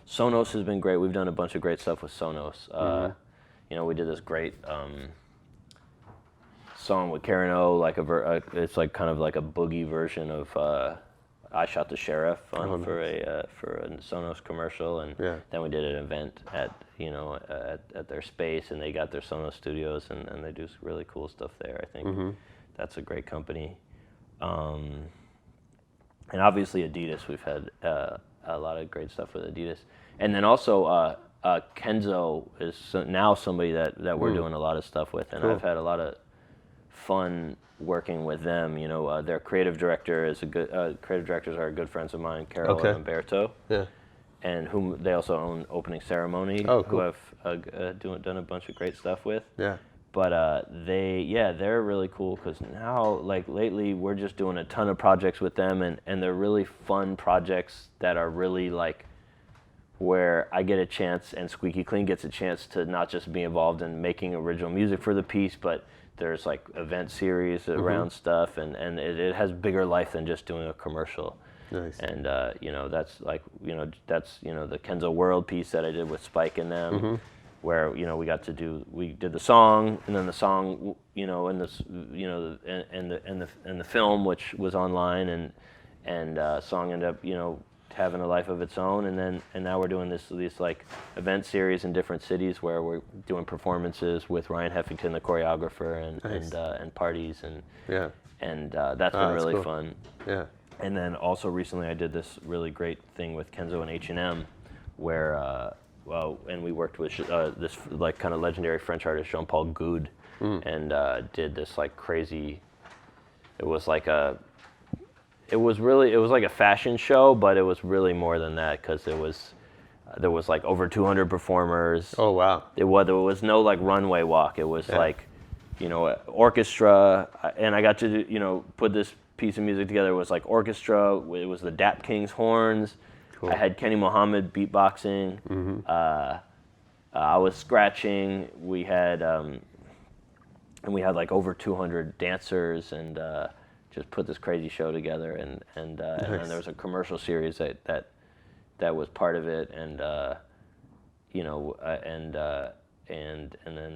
Sonos has been great. We've done a bunch of great stuff with Sonos. We did this great song with Karen O, it's like kind of like a boogie version of I Shot the Sheriff for a Sonos commercial, and then we did an event at their space, and they got their Sonos studios, and they do really cool stuff there. I think that's a great company. And obviously Adidas, we've had a lot of great stuff with Adidas. And then also Kenzo is now somebody that we're doing a lot of stuff with, and I've had a lot of fun working with them. Their creative director is creative directors are good friends of mine, Carol and Umberto. Yeah. And whom they also own Opening Ceremony, who I've done a bunch of great stuff with. Yeah. But they're really cool because now, like lately, we're just doing a ton of projects with them, and they're really fun projects that are really like where I get a chance and Squeaky Clean gets a chance to not just be involved in making original music for the piece, but there's like event series around stuff, and it has bigger life than just doing a commercial. Nice. And that's like that's the Kenzo World piece that I did with Spike and them. Where we did the song, and then the song and the film, which was online, and song ended up having a life of its own, and now we're doing these like event series in different cities where we're doing performances with Ryan Heffington, the choreographer, and parties, and that's been really cool. fun. Yeah. And then also recently I did this really great thing with Kenzo and H&M, where. And we worked with this like kind of legendary French artist Jean-Paul Goude, and did this like crazy. It was like a fashion show, but it was really more than that because there was like over 200 performers. Oh wow! There was no like runway walk. It was like orchestra, and I got to put this piece of music together. It was like orchestra. It was the Dap Kings horns. Cool. I had Kenny Mohammed beatboxing. I was scratching. We had like over 200 dancers, and just put this crazy show together. And then there was a commercial series that was part of it, and then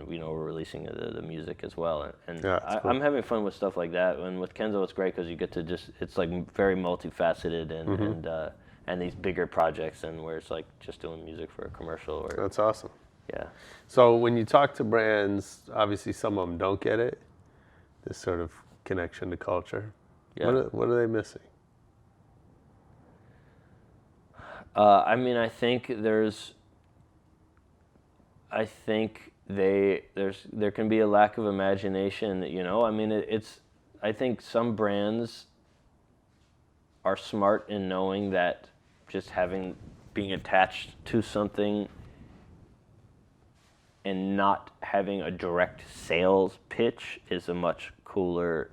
we're releasing the music as well. And cool. I'm having fun with stuff like that. And with Kenzo, it's great because you get to it's like very multifaceted and these bigger projects, and where it's like just doing music for a commercial. That's awesome. Yeah. So when you talk to brands, obviously some of them don't get it, this sort of connection to culture. Yeah. What are they missing? I think there can be a lack of imagination. I think some brands are smart in knowing that just being attached to something and not having a direct sales pitch is a much cooler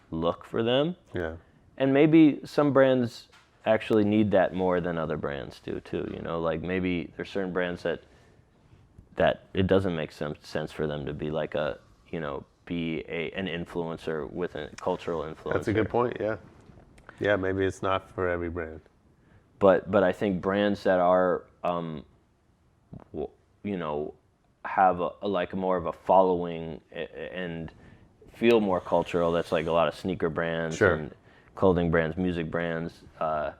look for them. Yeah. And maybe some brands actually need that more than other brands do too. Like maybe there's certain brands that that it doesn't make sense for them to be like an influencer with a cultural influencer. That's a good point. Yeah. Yeah. Maybe it's not for every brand. But I think brands that are have a more of a following and feel more cultural. That's like a lot of sneaker brands Sure. and clothing brands, music brands. I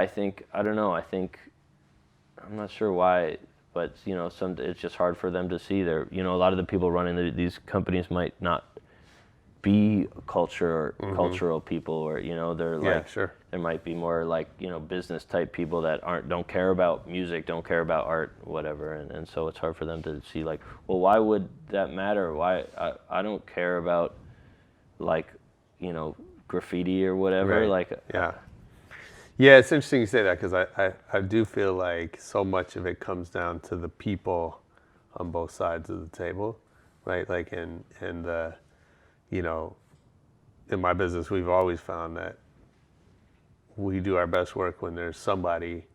think I don't know. I think I'm not sure why, but it's just hard for them to see. A lot of the people running these companies might not be cultural people, or they're like sure. there might be more like business type people that don't care about music, don't care about art, whatever, and so it's hard for them to see like, well, why would that matter? Why I don't care about like graffiti or whatever. Right. Like yeah, it's interesting you say that, because I do feel like so much of it comes down to the people on both sides of the table, right? Like in my business, we've always found that we do our best work when there's somebody,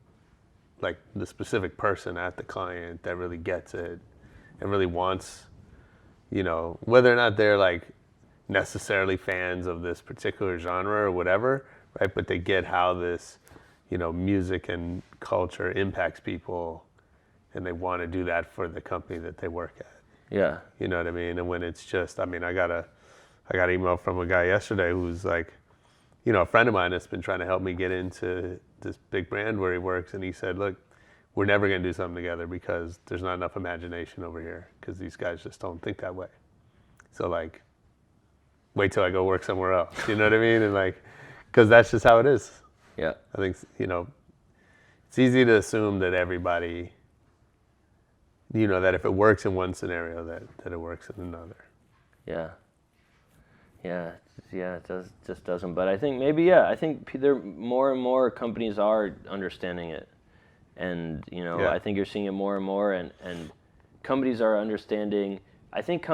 like the specific person at the client, that really gets it and really wants, whether or not they're like necessarily fans of this particular genre or whatever, right? But they get how this, music and culture impacts people, and they want to do that for the company that they work at. Yeah. You know what I mean? And when it's just, I got an email from a guy yesterday who's like, a friend of mine that's been trying to help me get into this big brand where he works, and he said, look, we're never going to do something together because there's not enough imagination over here, because these guys just don't think that way. So like, wait till I go work somewhere else. You know what I mean? And like, because that's just how it is. Yeah. I think, it's easy to assume that everybody, that if it works in one scenario, that it works in another. Yeah. It just doesn't. But I think I think there more and more companies are understanding it, and I think you're seeing it more and more, and companies are understanding. I think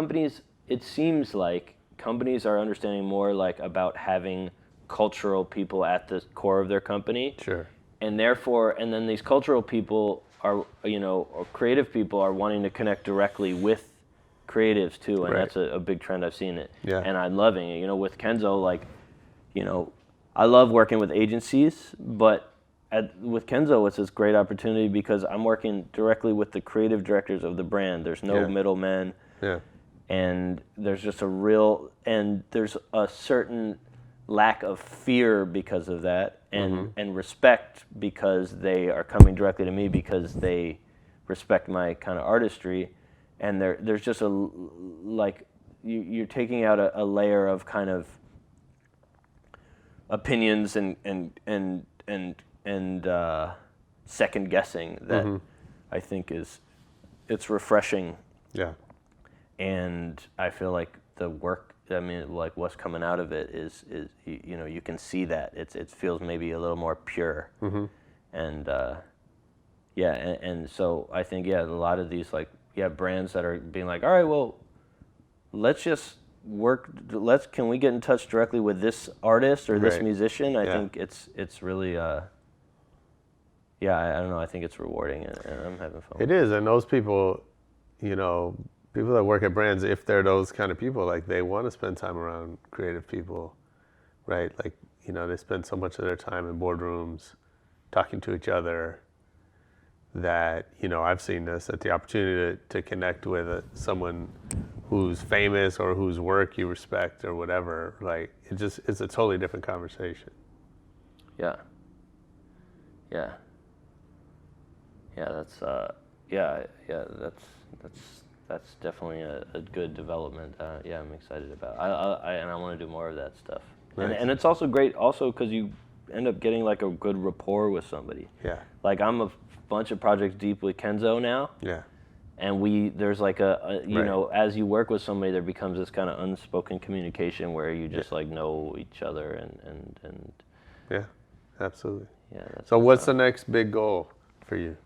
it seems like companies are understanding more like about having cultural people at the core of their company. Sure. And then these cultural people are, or creative people are wanting to connect directly with creatives too, and Right. that's a big trend I've seen it. Yeah. And I'm loving it. With Kenzo, like, I love working with agencies, but with Kenzo, it's this great opportunity because I'm working directly with the creative directors of the brand. There's no middlemen. Yeah. And there's just there's a certain lack of fear because of that, and respect because they are coming directly to me because they respect my kind of artistry, and there's just you're taking out a layer of kind of opinions and second guessing that I think it's refreshing. Yeah. And I feel like the work, like what's coming out of it is you can see that it feels maybe a little more pure, and and so I think a lot of these brands that are being like, all right, well, let's just work. Can we get in touch directly with this artist or this Right. musician? I think it's really I don't know. I think it's rewarding, and I'm having fun. It is, and those people, people that work at brands, if they're those kind of people, like they want to spend time around creative people, right? Like, they spend so much of their time in boardrooms talking to each other that, I've seen this, that the opportunity to connect with someone who's famous or whose work you respect or whatever, like it's a totally different conversation. Yeah. That's definitely a good development. I'm excited about. I want to do more of that stuff. Nice. And it's also great, because you end up getting like a good rapport with somebody. Yeah. Like I'm a bunch of projects deep with Kenzo now. Yeah. And there's like Right. as you work with somebody, there becomes this kind of unspoken communication where you just like know each other and Yeah, absolutely. yeah. That's So what's the next big goal for you?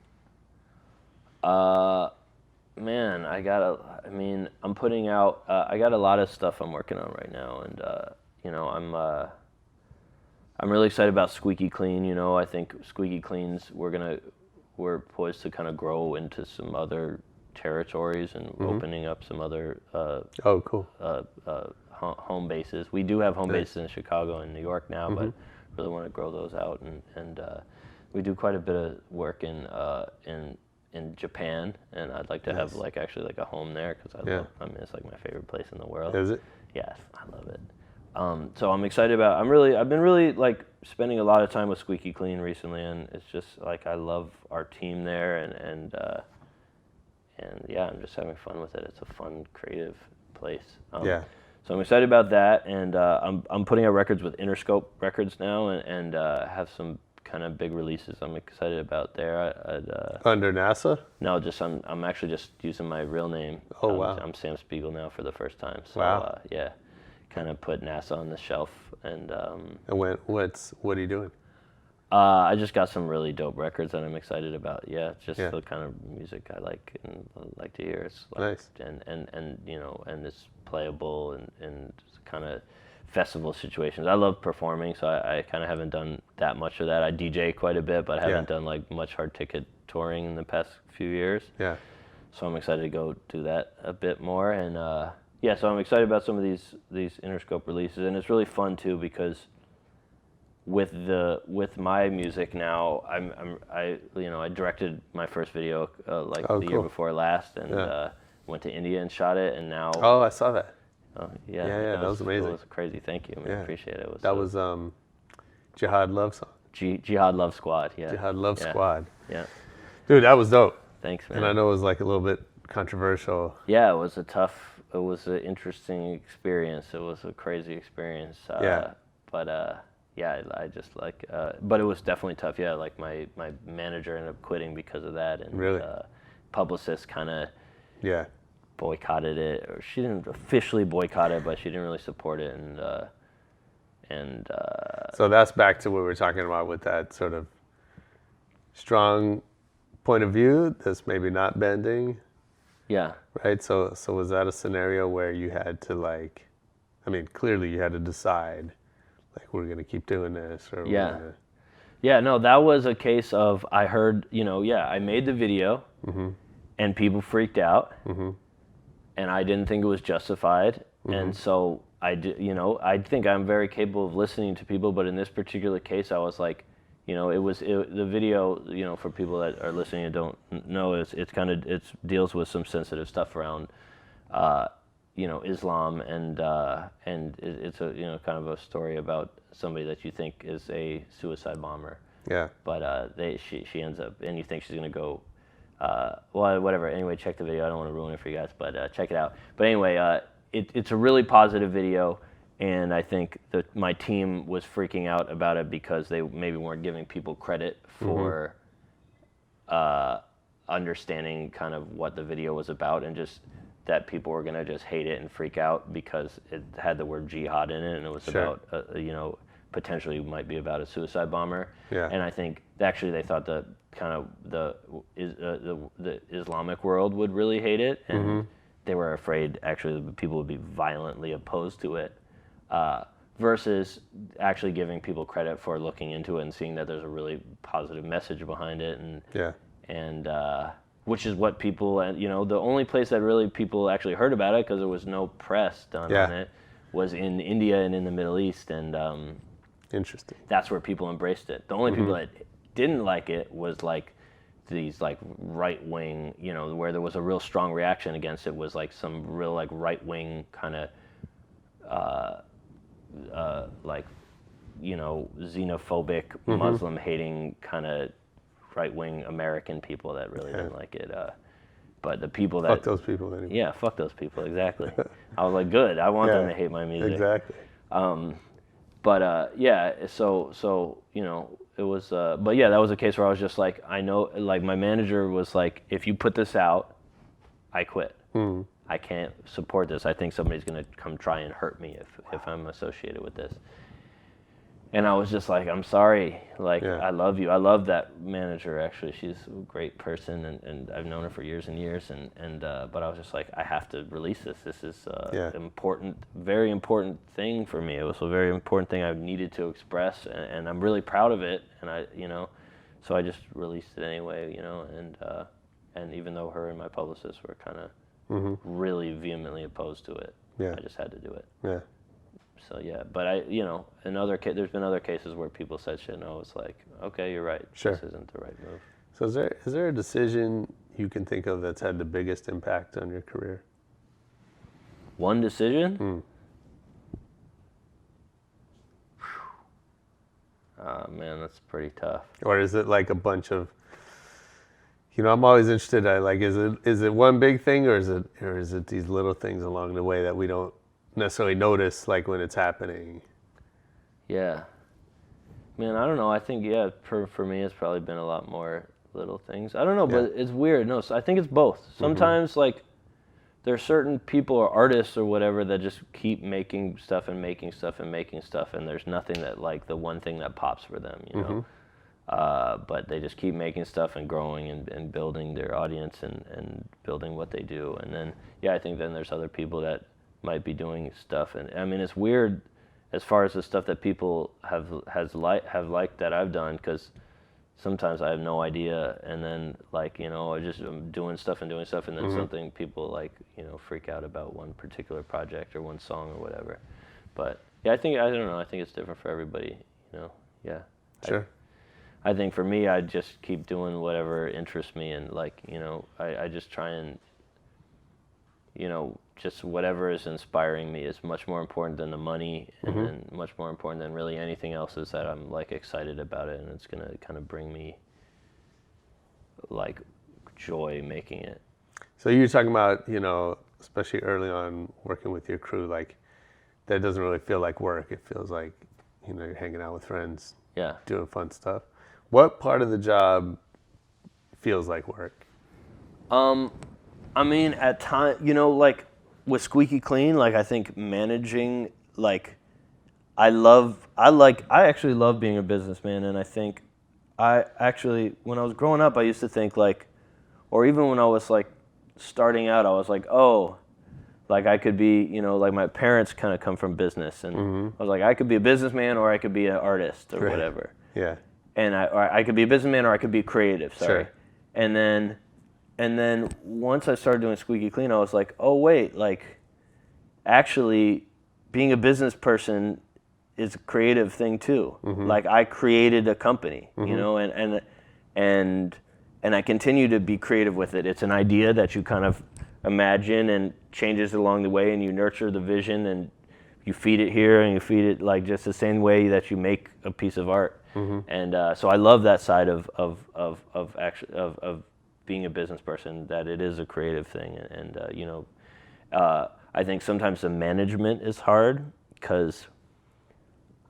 Man, I'm putting out. I got a lot of stuff I'm working on right now, and I'm really excited about Squeaky Clean. I think Squeaky Clean's we're poised to kind of grow into some other territories and opening up some other Oh, cool. home bases. We do have home bases in Chicago and New York now, but really want to grow those out. And we do quite a bit of work in Japan, and I'd like to have actually a home there because it's like my favorite place in the world. Is it? Yes, I love it. So I'm excited about. I've been really spending a lot of time with Squeaky Clean recently, and it's just I love our team there, and yeah, I'm just having fun with it. It's a fun, creative place. So I'm excited about that, and I'm putting out records with Interscope Records now, and have some kind of big releases I'm excited about there. Under N.A.S.A? No, I'm actually just using my real name. Oh, wow. I'm Sam Spiegel now for the first time. So wow. Yeah, kind of put N.A.S.A on the shelf, and what are you doing? I just got some really dope records that I'm excited about. Yeah, it's just the kind of music I like and like to hear. It's nice. And and it's playable and kind of festival situations. I love performing, so I kind of haven't done that much of that. I DJ quite a bit, but I haven't done much hard ticket touring in the past few years. Yeah. So I'm excited to go do that a bit more, and so I'm excited about some of these Interscope releases, and it's really fun too because with my music now, I directed my first video the year before last, and went to India and shot it, and now. Oh, I saw that. Oh, that was amazing. It was crazy. Thank you. I appreciate it. That was Jihad Love Song. Jihad Love Squad. Yeah. Jihad Love Squad. Yeah. Dude, that was dope. Thanks, man. And I know it was a little bit controversial. Yeah, it was an interesting experience. It was a crazy experience. But I just but it was definitely tough. Yeah, my manager ended up quitting because of that, and really? Publicist kind of boycotted it, or she didn't officially boycott it, but she didn't really support it, and so that's back to what we were talking about with that sort of strong point of view that's maybe not bending. Yeah. Right. So was that a scenario where you had to clearly you had to decide, we're gonna keep doing this, or Yeah, no, that was a case of I heard, I made the video, and people freaked out. And I didn't think it was justified, and so I think I'm very capable of listening to people, but in this particular case, I was like, the video, for people that are listening and don't know, it deals with some sensitive stuff around, Islam, and it's a kind of a story about somebody that you think is a suicide bomber. Yeah. But she ends up, and you think she's gonna go. Whatever. Anyway, check the video. I don't want to ruin it for you guys, but check it out. But anyway, it's a really positive video, and I think that my team was freaking out about it because they maybe weren't giving people credit for understanding kind of what the video was about, and just that people were gonna just hate it and freak out because it had the word jihad in it, and it was about potentially might be about a suicide bomber. Yeah. And I think actually they thought the Islamic world would really hate it, and they were afraid actually people would be violently opposed to it, versus actually giving people credit for looking into it and seeing that there's a really positive message behind it, and which is what people, and the only place that really people actually heard about it, because there was no press done on it, was in India and in the Middle East, and interesting. That's where people embraced it. The only people that didn't like it was these right wing, where there was a real strong reaction against it, was some real right wing kind of xenophobic Muslim hating kind of right wing American people that really didn't like it. But the people that fuck those people anyway. Yeah, fuck those people, exactly. I was like, good. I want them to hate my music. Exactly. So it was, but yeah, that was a case where I was just like, I know, my manager was like, if you put this out, I quit. I can't support this. I think somebody's gonna come try and hurt me if I'm associated with this. And I was just like, I'm sorry, I love you. I love that manager, actually. She's a great person, and I've known her for years and years, but I was just like, I have to release this. This is important, very important thing for me. It was a very important thing I needed to express, and I'm really proud of it, and so I just released it anyway, and even though her and my publicist were kind of really vehemently opposed to it, I just had to do it. Yeah. So yeah, but there's been other cases where people said shit, and I was like, okay, you're right. Sure. This isn't the right move. So is there a decision you can think of that's had the biggest impact on your career? One decision? Oh man, that's pretty tough. Or is it like a bunch of, I'm always interested, is it one big thing, or is it these little things along the way that we don't necessarily notice, like when it's happening? Yeah. Man, I don't know. I think, for me, it's probably been a lot more little things. I don't know, but it's weird. No, so I think it's both. Sometimes, like, there are certain people or artists or whatever that just keep making stuff and making stuff and making stuff, and there's nothing that, like, the one thing that pops for them, you know? But they just keep making stuff and growing and building their audience and building what they do. And then, I think then there's other people that might be doing stuff. And I mean, it's weird as far as the stuff that people have liked that I've done, because sometimes I have no idea, and then I'm doing stuff, and then something people freak out about one particular project or one song or whatever. But I don't know. I think it's different for everybody. Sure. I think for me, I just keep doing whatever interests me, and I just try and just whatever is inspiring me is much more important than the money, and then much more important than really anything else is that I'm excited about it, and it's gonna kind of bring me joy making it. So you're talking about, especially early on working with your crew, that doesn't really feel like work. It feels like, you're hanging out with friends, doing fun stuff. What part of the job feels like work? I mean, at times, with Squeaky Clean, I think managing, I actually love being a businessman, and I think when I was growing up, I used to think or even when I was starting out, I was I could be, my parents kind of come from business, and I was I could be a businessman, or I could be an artist or whatever. Yeah. And I could be a businessman, or I could be creative. Sorry. Sure. And then once I started doing Squeaky Clean, I was oh wait, actually being a business person is a creative thing too. I created a company, and I continue to be creative with it. It's an idea that you kind of imagine and changes along the way, and you nurture the vision, and you feed it here, and you feed it just the same way that you make a piece of art. And so I love that side of being a business person, that it is a creative thing. And I think sometimes the management is hard, because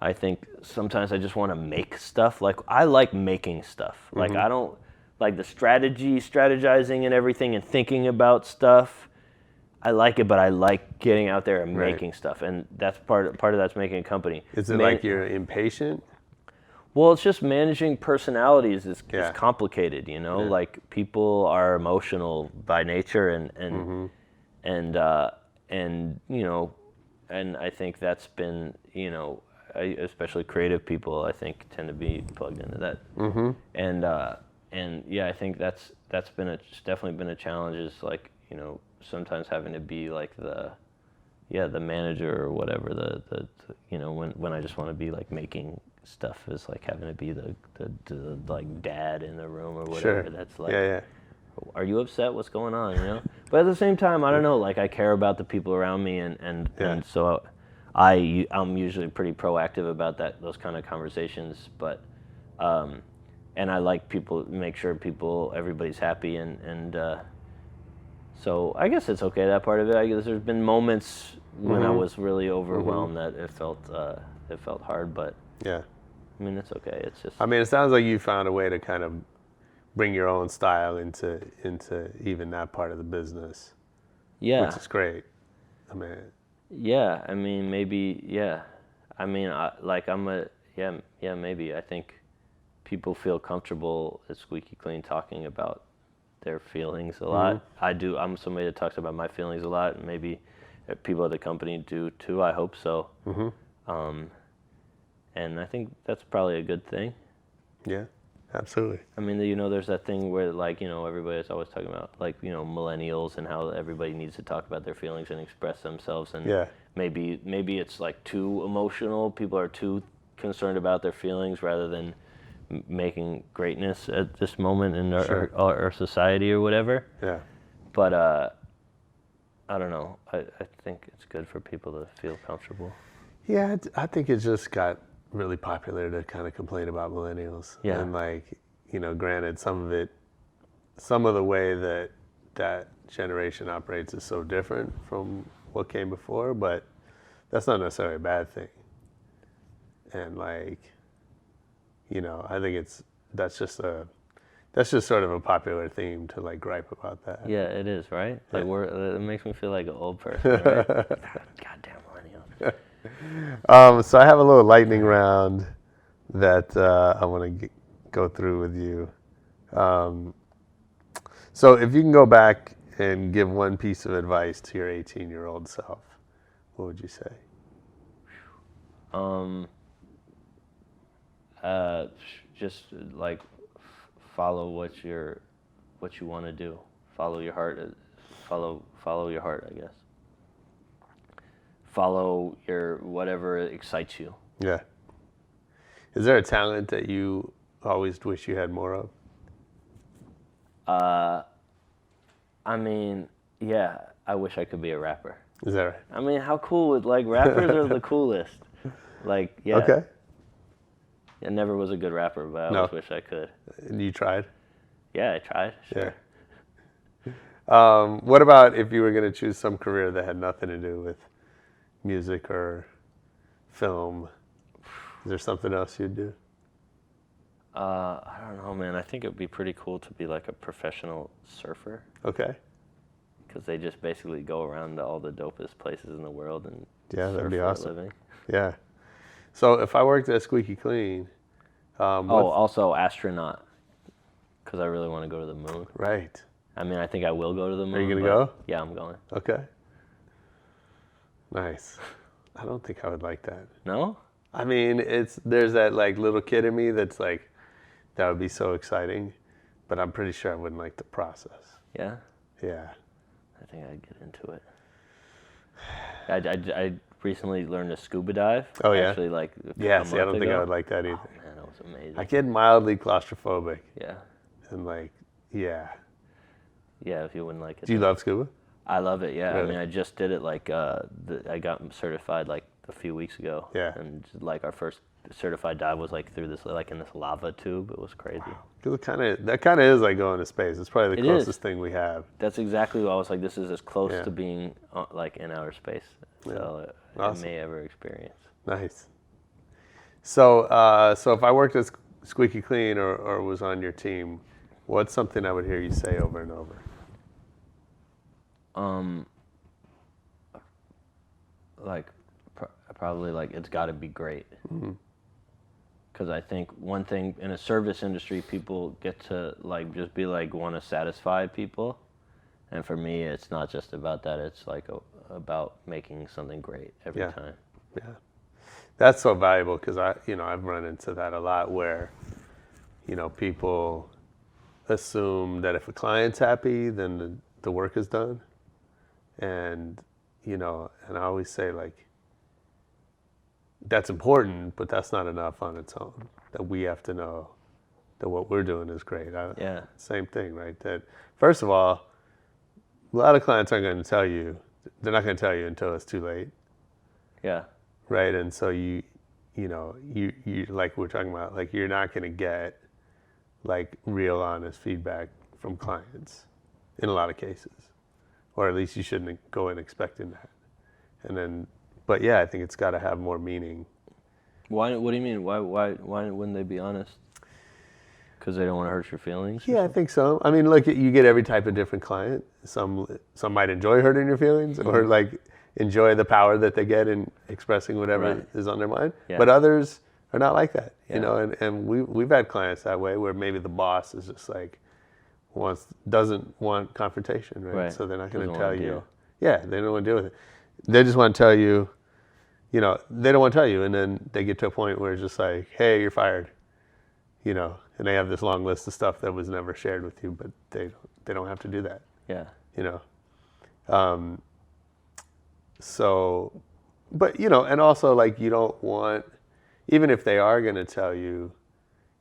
I think sometimes I just want to make stuff. I like making stuff. I don't like the strategizing and everything, and thinking about stuff. I like it, but I like getting out there and making stuff, and that's part of that's making a company. Is it you're impatient? Well, it's just managing personalities is complicated, Yeah. People are emotional by nature, and I think that's been, especially creative people, I think, tend to be plugged into that. I think that's definitely been a challenge, is sometimes having to be the manager or whatever, the when I just want to be making stuff, is having to be the dad in the room or whatever. Sure. That's Yeah. Are you upset? What's going on? But at the same time, I don't know. I care about the people around me, and so I'm usually pretty proactive about those kind of conversations. But and I like make sure everybody's happy, and so I guess it's okay, that part of it. I guess there's been moments when I was really overwhelmed that it felt hard, but yeah. I mean, it's okay. It's just. I mean, it sounds like you found a way to kind of bring your own style into even that part of the business. Yeah. Which is great. I mean. Yeah. I mean, maybe. Yeah. I mean, maybe. I think people feel comfortable at Squeaky Clean talking about their feelings a lot. I do. I'm somebody that talks about my feelings a lot, and maybe people at the company do too. I hope so. Mm-hmm. And I think that's probably a good thing. Yeah. Absolutely. I mean, you know, there's that thing where, like, you know, everybody's always talking about, like, you know, millennials and how everybody needs to talk about their feelings and express themselves. And Yeah. maybe it's, like, too emotional. People are too concerned about their feelings rather than making greatness at this moment in our society or whatever. Yeah. But I don't know. I think it's good for people to feel comfortable. Yeah, I think it just got really popular to kind of complain about millennials. Yeah. And like, you know, granted, some of the way that generation operates is so different from what came before, but that's not necessarily a bad thing. And like, you know, I think that's just sort of a popular theme to like gripe about that. Yeah, it is, right? Like it makes me feel like an old person, right? Goddamn millennials. So I have a little lightning round that I want to go through with you. So if you can go back and give one piece of advice to your 18-year-old self, what would you say? Just like follow what you want to do. Follow your heart. Follow your heart, I guess. Follow your whatever excites you. Yeah. Is there a talent that you always wish you had more of? I mean, yeah, I wish I could be a rapper. Is that right? I mean, how cool would, like, rappers are the coolest. Like, yeah. Okay. I never was a good rapper, but I always wish I could. And you tried? Yeah, I tried. Sure. Yeah. What about if you were going to choose some career that had nothing to do with music or film? Is there something else you'd do? I don't know, man. I think it would be pretty cool to be like a professional surfer. Okay. Because they just basically go around to all the dopest places in the world and that'd surf be for a awesome. living. Yeah. So if I worked at Squeaky Clean, also astronaut. Because I really want to go to the moon. Right. I mean, I think I will go to the moon. Are you gonna go? Yeah, I'm going. Okay. Nice. I don't think I would like that. No? I mean, there's that like little kid in me that's like, that would be so exciting, but I'm pretty sure I wouldn't like the process. Yeah? Yeah. I think I'd get into it. I recently learned to scuba dive. Oh, yeah? Actually, like Yeah, see, I don't think I would like that either. Oh, man, that was amazing. I get mildly claustrophobic. Yeah. And like, yeah. Yeah, if you wouldn't like it. Do you love scuba? I love it, yeah. Really? I mean, I just did it like, I got certified like a few weeks ago. Yeah. And like our first certified dive was like through this, like in this lava tube. It was crazy. Because that kind of is like going to space. It's probably the closest thing we have. That's exactly what I was like, this is as close Yeah. to being like in outer space. So Awesome. I may ever experience. Nice. So, so if I worked at Squeaky Clean or was on your team, what's something I would hear you say over and over? Like probably like it's got to be great. Because I think one thing in a service industry, people get to like just be like want to satisfy people, and for me, it's not just about that. It's like about making something great every time. Yeah, that's so valuable because I've run into that a lot where, people assume that if a client's happy, then the work is done, and and I always say like, that's important, but that's not enough on its own. That we have to know that what we're doing is great. Same thing, right? That first of all, a lot of clients aren't going to tell you. They're not going to tell you until it's too late. Yeah. Right, and so you like we're talking about, like you're not going to get like real honest feedback from clients in a lot of cases, or at least you shouldn't go in expecting that. And then, but yeah, I think it's got to have more meaning. Why? What do you mean? Why wouldn't they be honest? Because they don't want to hurt your feelings? Yeah, I think so. I mean, look, you get every type of different client. Some might enjoy hurting your feelings, or like enjoy the power that they get in expressing whatever is on their mind. Yeah. But others are not like that, and we've had clients that way where maybe the boss is just like doesn't want confrontation, right? So they're not going to tell you. Yeah, they don't want to deal with it. They just want to tell you, they don't want to tell you, and then they get to a point where it's just like, hey, you're fired. you know, and they have this long list of stuff that was never shared with you, but they don't have to do that, Yeah. you know. So, but you know, and also like you don't want, even if they are going to tell you,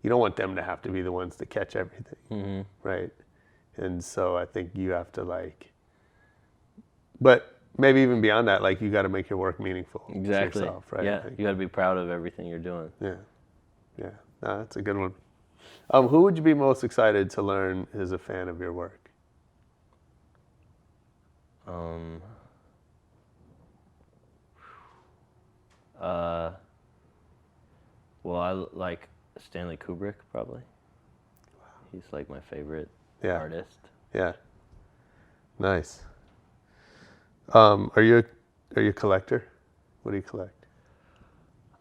you don't want them to have to be the ones to catch everything, right? And so I think you have to like, but maybe even beyond that, like you got to make your work meaningful to Exactly. yourself, right? Yeah. You got to be proud of everything you're doing. Yeah. No, that's a good one. Who would you be most excited to learn is a fan of your work? Well, I like Stanley Kubrick probably. He's like my favorite artist. Yeah. Nice. Are you a collector? What do you collect?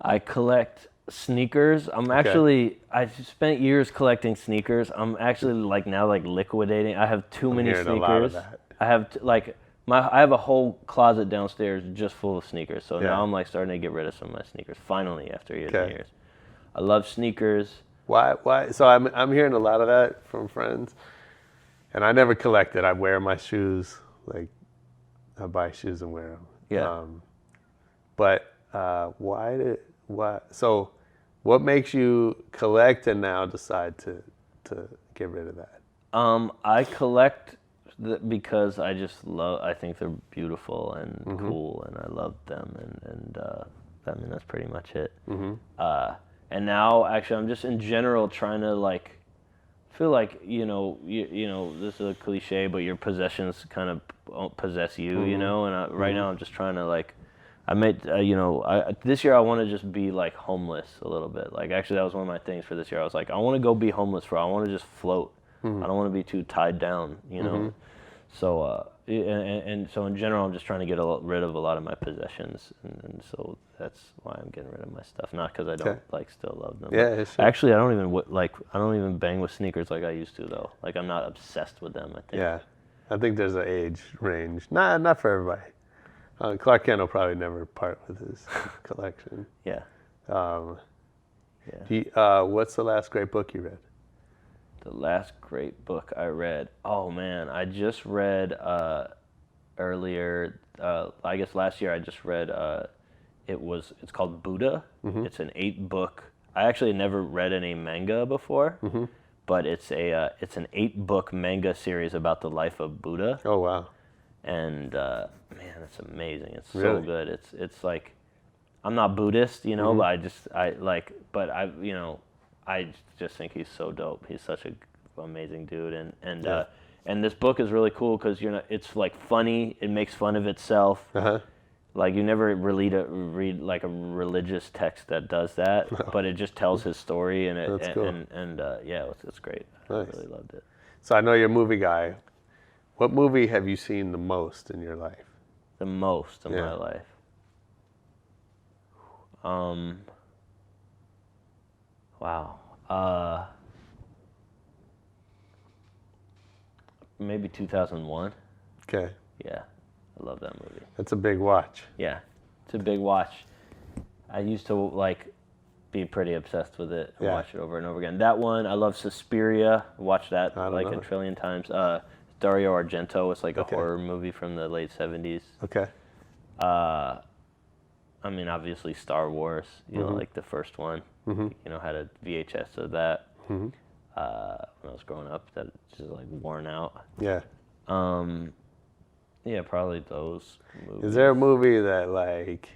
I collect sneakers. I spent years collecting sneakers. I'm actually like now like liquidating. I have too many hearing sneakers. a lot of that. I have I have a whole closet downstairs just full of sneakers. So now I'm like starting to get rid of some of my sneakers finally after years and years. I love sneakers. Why? So I'm hearing a lot of that from friends, and I never collect it. I wear my shoes. Like I buy shoes and wear them. Yeah. But why? So what makes you collect and now decide to get rid of that? I collect because I just love. I think they're beautiful and cool, and I love them, and I mean that's pretty much it. And now, actually, I'm just in general trying to like feel like you know this is a cliche, but your possessions kind of possess you, you know. And right now, I'm just trying to like. I made this year I want to just be like homeless a little bit. Like actually, that was one of my things for this year. I was like, I want to go be homeless I want to just float. I don't want to be too tied down, you know. So and so in general, I'm just trying to get rid of a lot of my possessions, and so that's why I'm getting rid of my stuff. Not because I don't like still love them. Yeah, sure. Actually, I don't even bang with sneakers like I used to though. Like I'm not obsessed with them. I think. Yeah, I think there's an age range. Not for everybody. Clark Kent will probably never part with his collection. Yeah. What's the last great book you read? The last great book I read. Oh man, I just read earlier. I guess last year I just read. It's called Buddha. It's an 8-book. I actually never read any manga before, but it's an 8-book manga series about the life of Buddha. Oh wow. And man, it's amazing. It's so Really? good. It's like I'm not Buddhist, you know, but I just think he's so dope. He's such a amazing dude, and this book is really cool because it's like funny. It makes fun of itself. Like you never read like a religious text that does that, but it just tells his story and That's cool. It's great. Nice. I really loved it. So I know you're a movie guy. What movie have you seen the most in your life? The most in my life. Wow. Maybe 2001. Okay. Yeah, I love that movie. That's a big watch. Yeah, it's a big watch. I used to like be pretty obsessed with it and watch it over and over again. That one, I love Suspiria. I watched that like a trillion times. Dario Argento. It's like a horror movie from the late 70s. Okay. I mean, obviously Star Wars, you know, like the first one. You know, had a VHS of that when I was growing up. That just like worn out. Yeah. Yeah, probably those movies. Is there a movie that like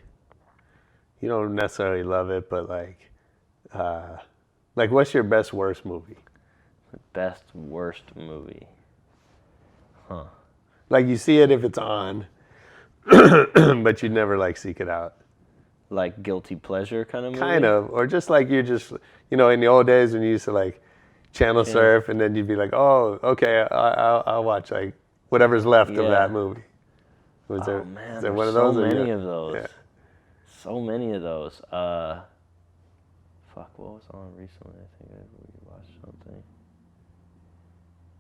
you don't necessarily love it, but like what's your best worst movie? Best worst movie. Huh. Like you see it if it's on, but you never like seek it out. Like guilty pleasure kind of movie? Kind of, or just like you just, you know, in the old days when you used to like channel surf and then you'd be like, oh, okay, I'll watch like whatever's left of that movie. Is there one of those? So many of those. Yeah. So many of those. What was on recently? I think I watched something.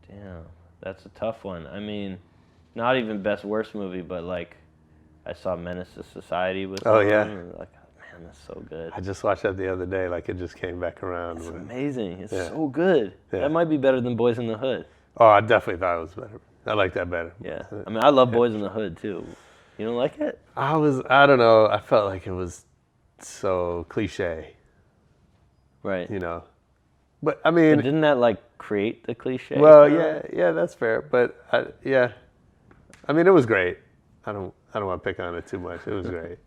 Damn, that's a tough one. I mean, not even best worst movie, but like I saw Menace to Society with Oh, yeah. and like, man, that's so good. I just watched that the other day. Like, it just came back around. It's amazing. It's Yeah. so good. Yeah. That might be better than Boys in the Hood. Oh, I definitely thought it was better. I like that better. Yeah. I mean, I love Boys in the Hood, too. You don't like it? I don't know. I felt like it was so cliche, Right. you know. But, I mean. But didn't that, like, create the cliche? Well, yeah, that's fair. But, yeah. I mean, it was great. I don't want to pick on it too much. It was great.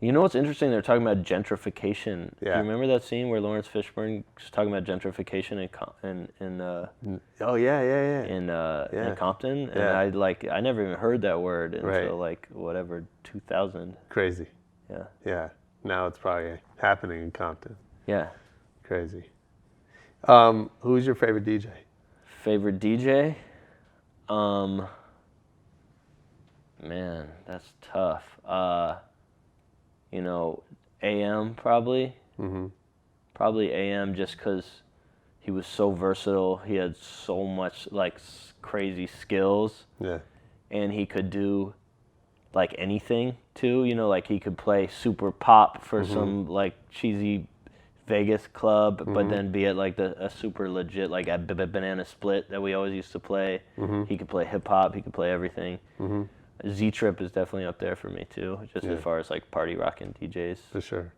You know what's interesting? They're talking about gentrification. Yeah. Do you remember that scene where Lawrence Fishburne was talking about gentrification in Oh, yeah. in Compton? And Yeah. I never even heard that word until Right. like whatever 2000. Crazy. Yeah. Yeah. Now it's probably happening in Compton. Yeah. Crazy. Who's your favorite DJ? Favorite DJ? Man, that's tough. You know, AM probably. Mm-hmm. Probably AM just because he was so versatile. He had so much like crazy skills. Yeah. And he could do like anything too. You know, like he could play super pop for some like cheesy Vegas club, but then be at like a super legit like at Banana Split that we always used to play. He could play hip hop. He could play everything. Z Trip is definitely up there for me too, just as far as like party rocking DJs. For sure.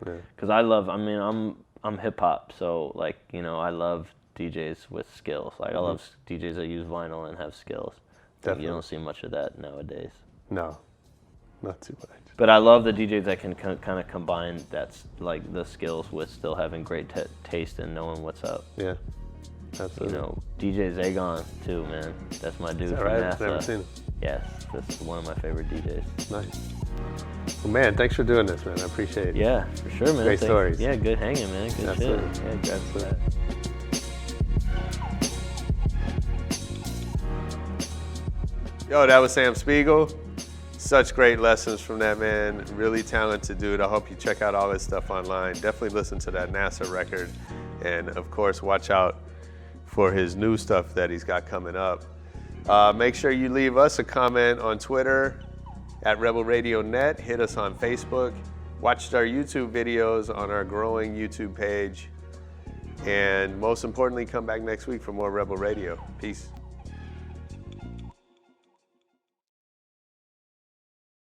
Yeah. Because I'm hip hop, so like you know I love DJs with skills. Like I love DJs that use vinyl and have skills. Definitely. You don't see much of that nowadays. No, not too much. But I love the DJs that can kind of combine that's like the skills with still having great taste and knowing what's up. Yeah. Absolutely. You know, DJ Zagon too, man. That's my dude Is that from right? N.A.S.A. Never seen him. Yes, this is one of my favorite DJs. Nice. Well, man, thanks for doing this, man. I appreciate it. Yeah, for sure, man. Great stories. Yeah, good hanging, man. Good Absolutely. shit. Yeah, congrats for that. Yo, that was Sam Spiegel. Such great lessons from that man. Really talented dude. I hope you check out all his stuff online. Definitely listen to that N.A.S.A. record. And of course, watch out for his new stuff that he's got coming up. Make sure you leave us a comment on Twitter at Rebel Radio Net. Hit us on Facebook. Watch our YouTube videos on our growing YouTube page. And most importantly, come back next week for more Rebel Radio. Peace.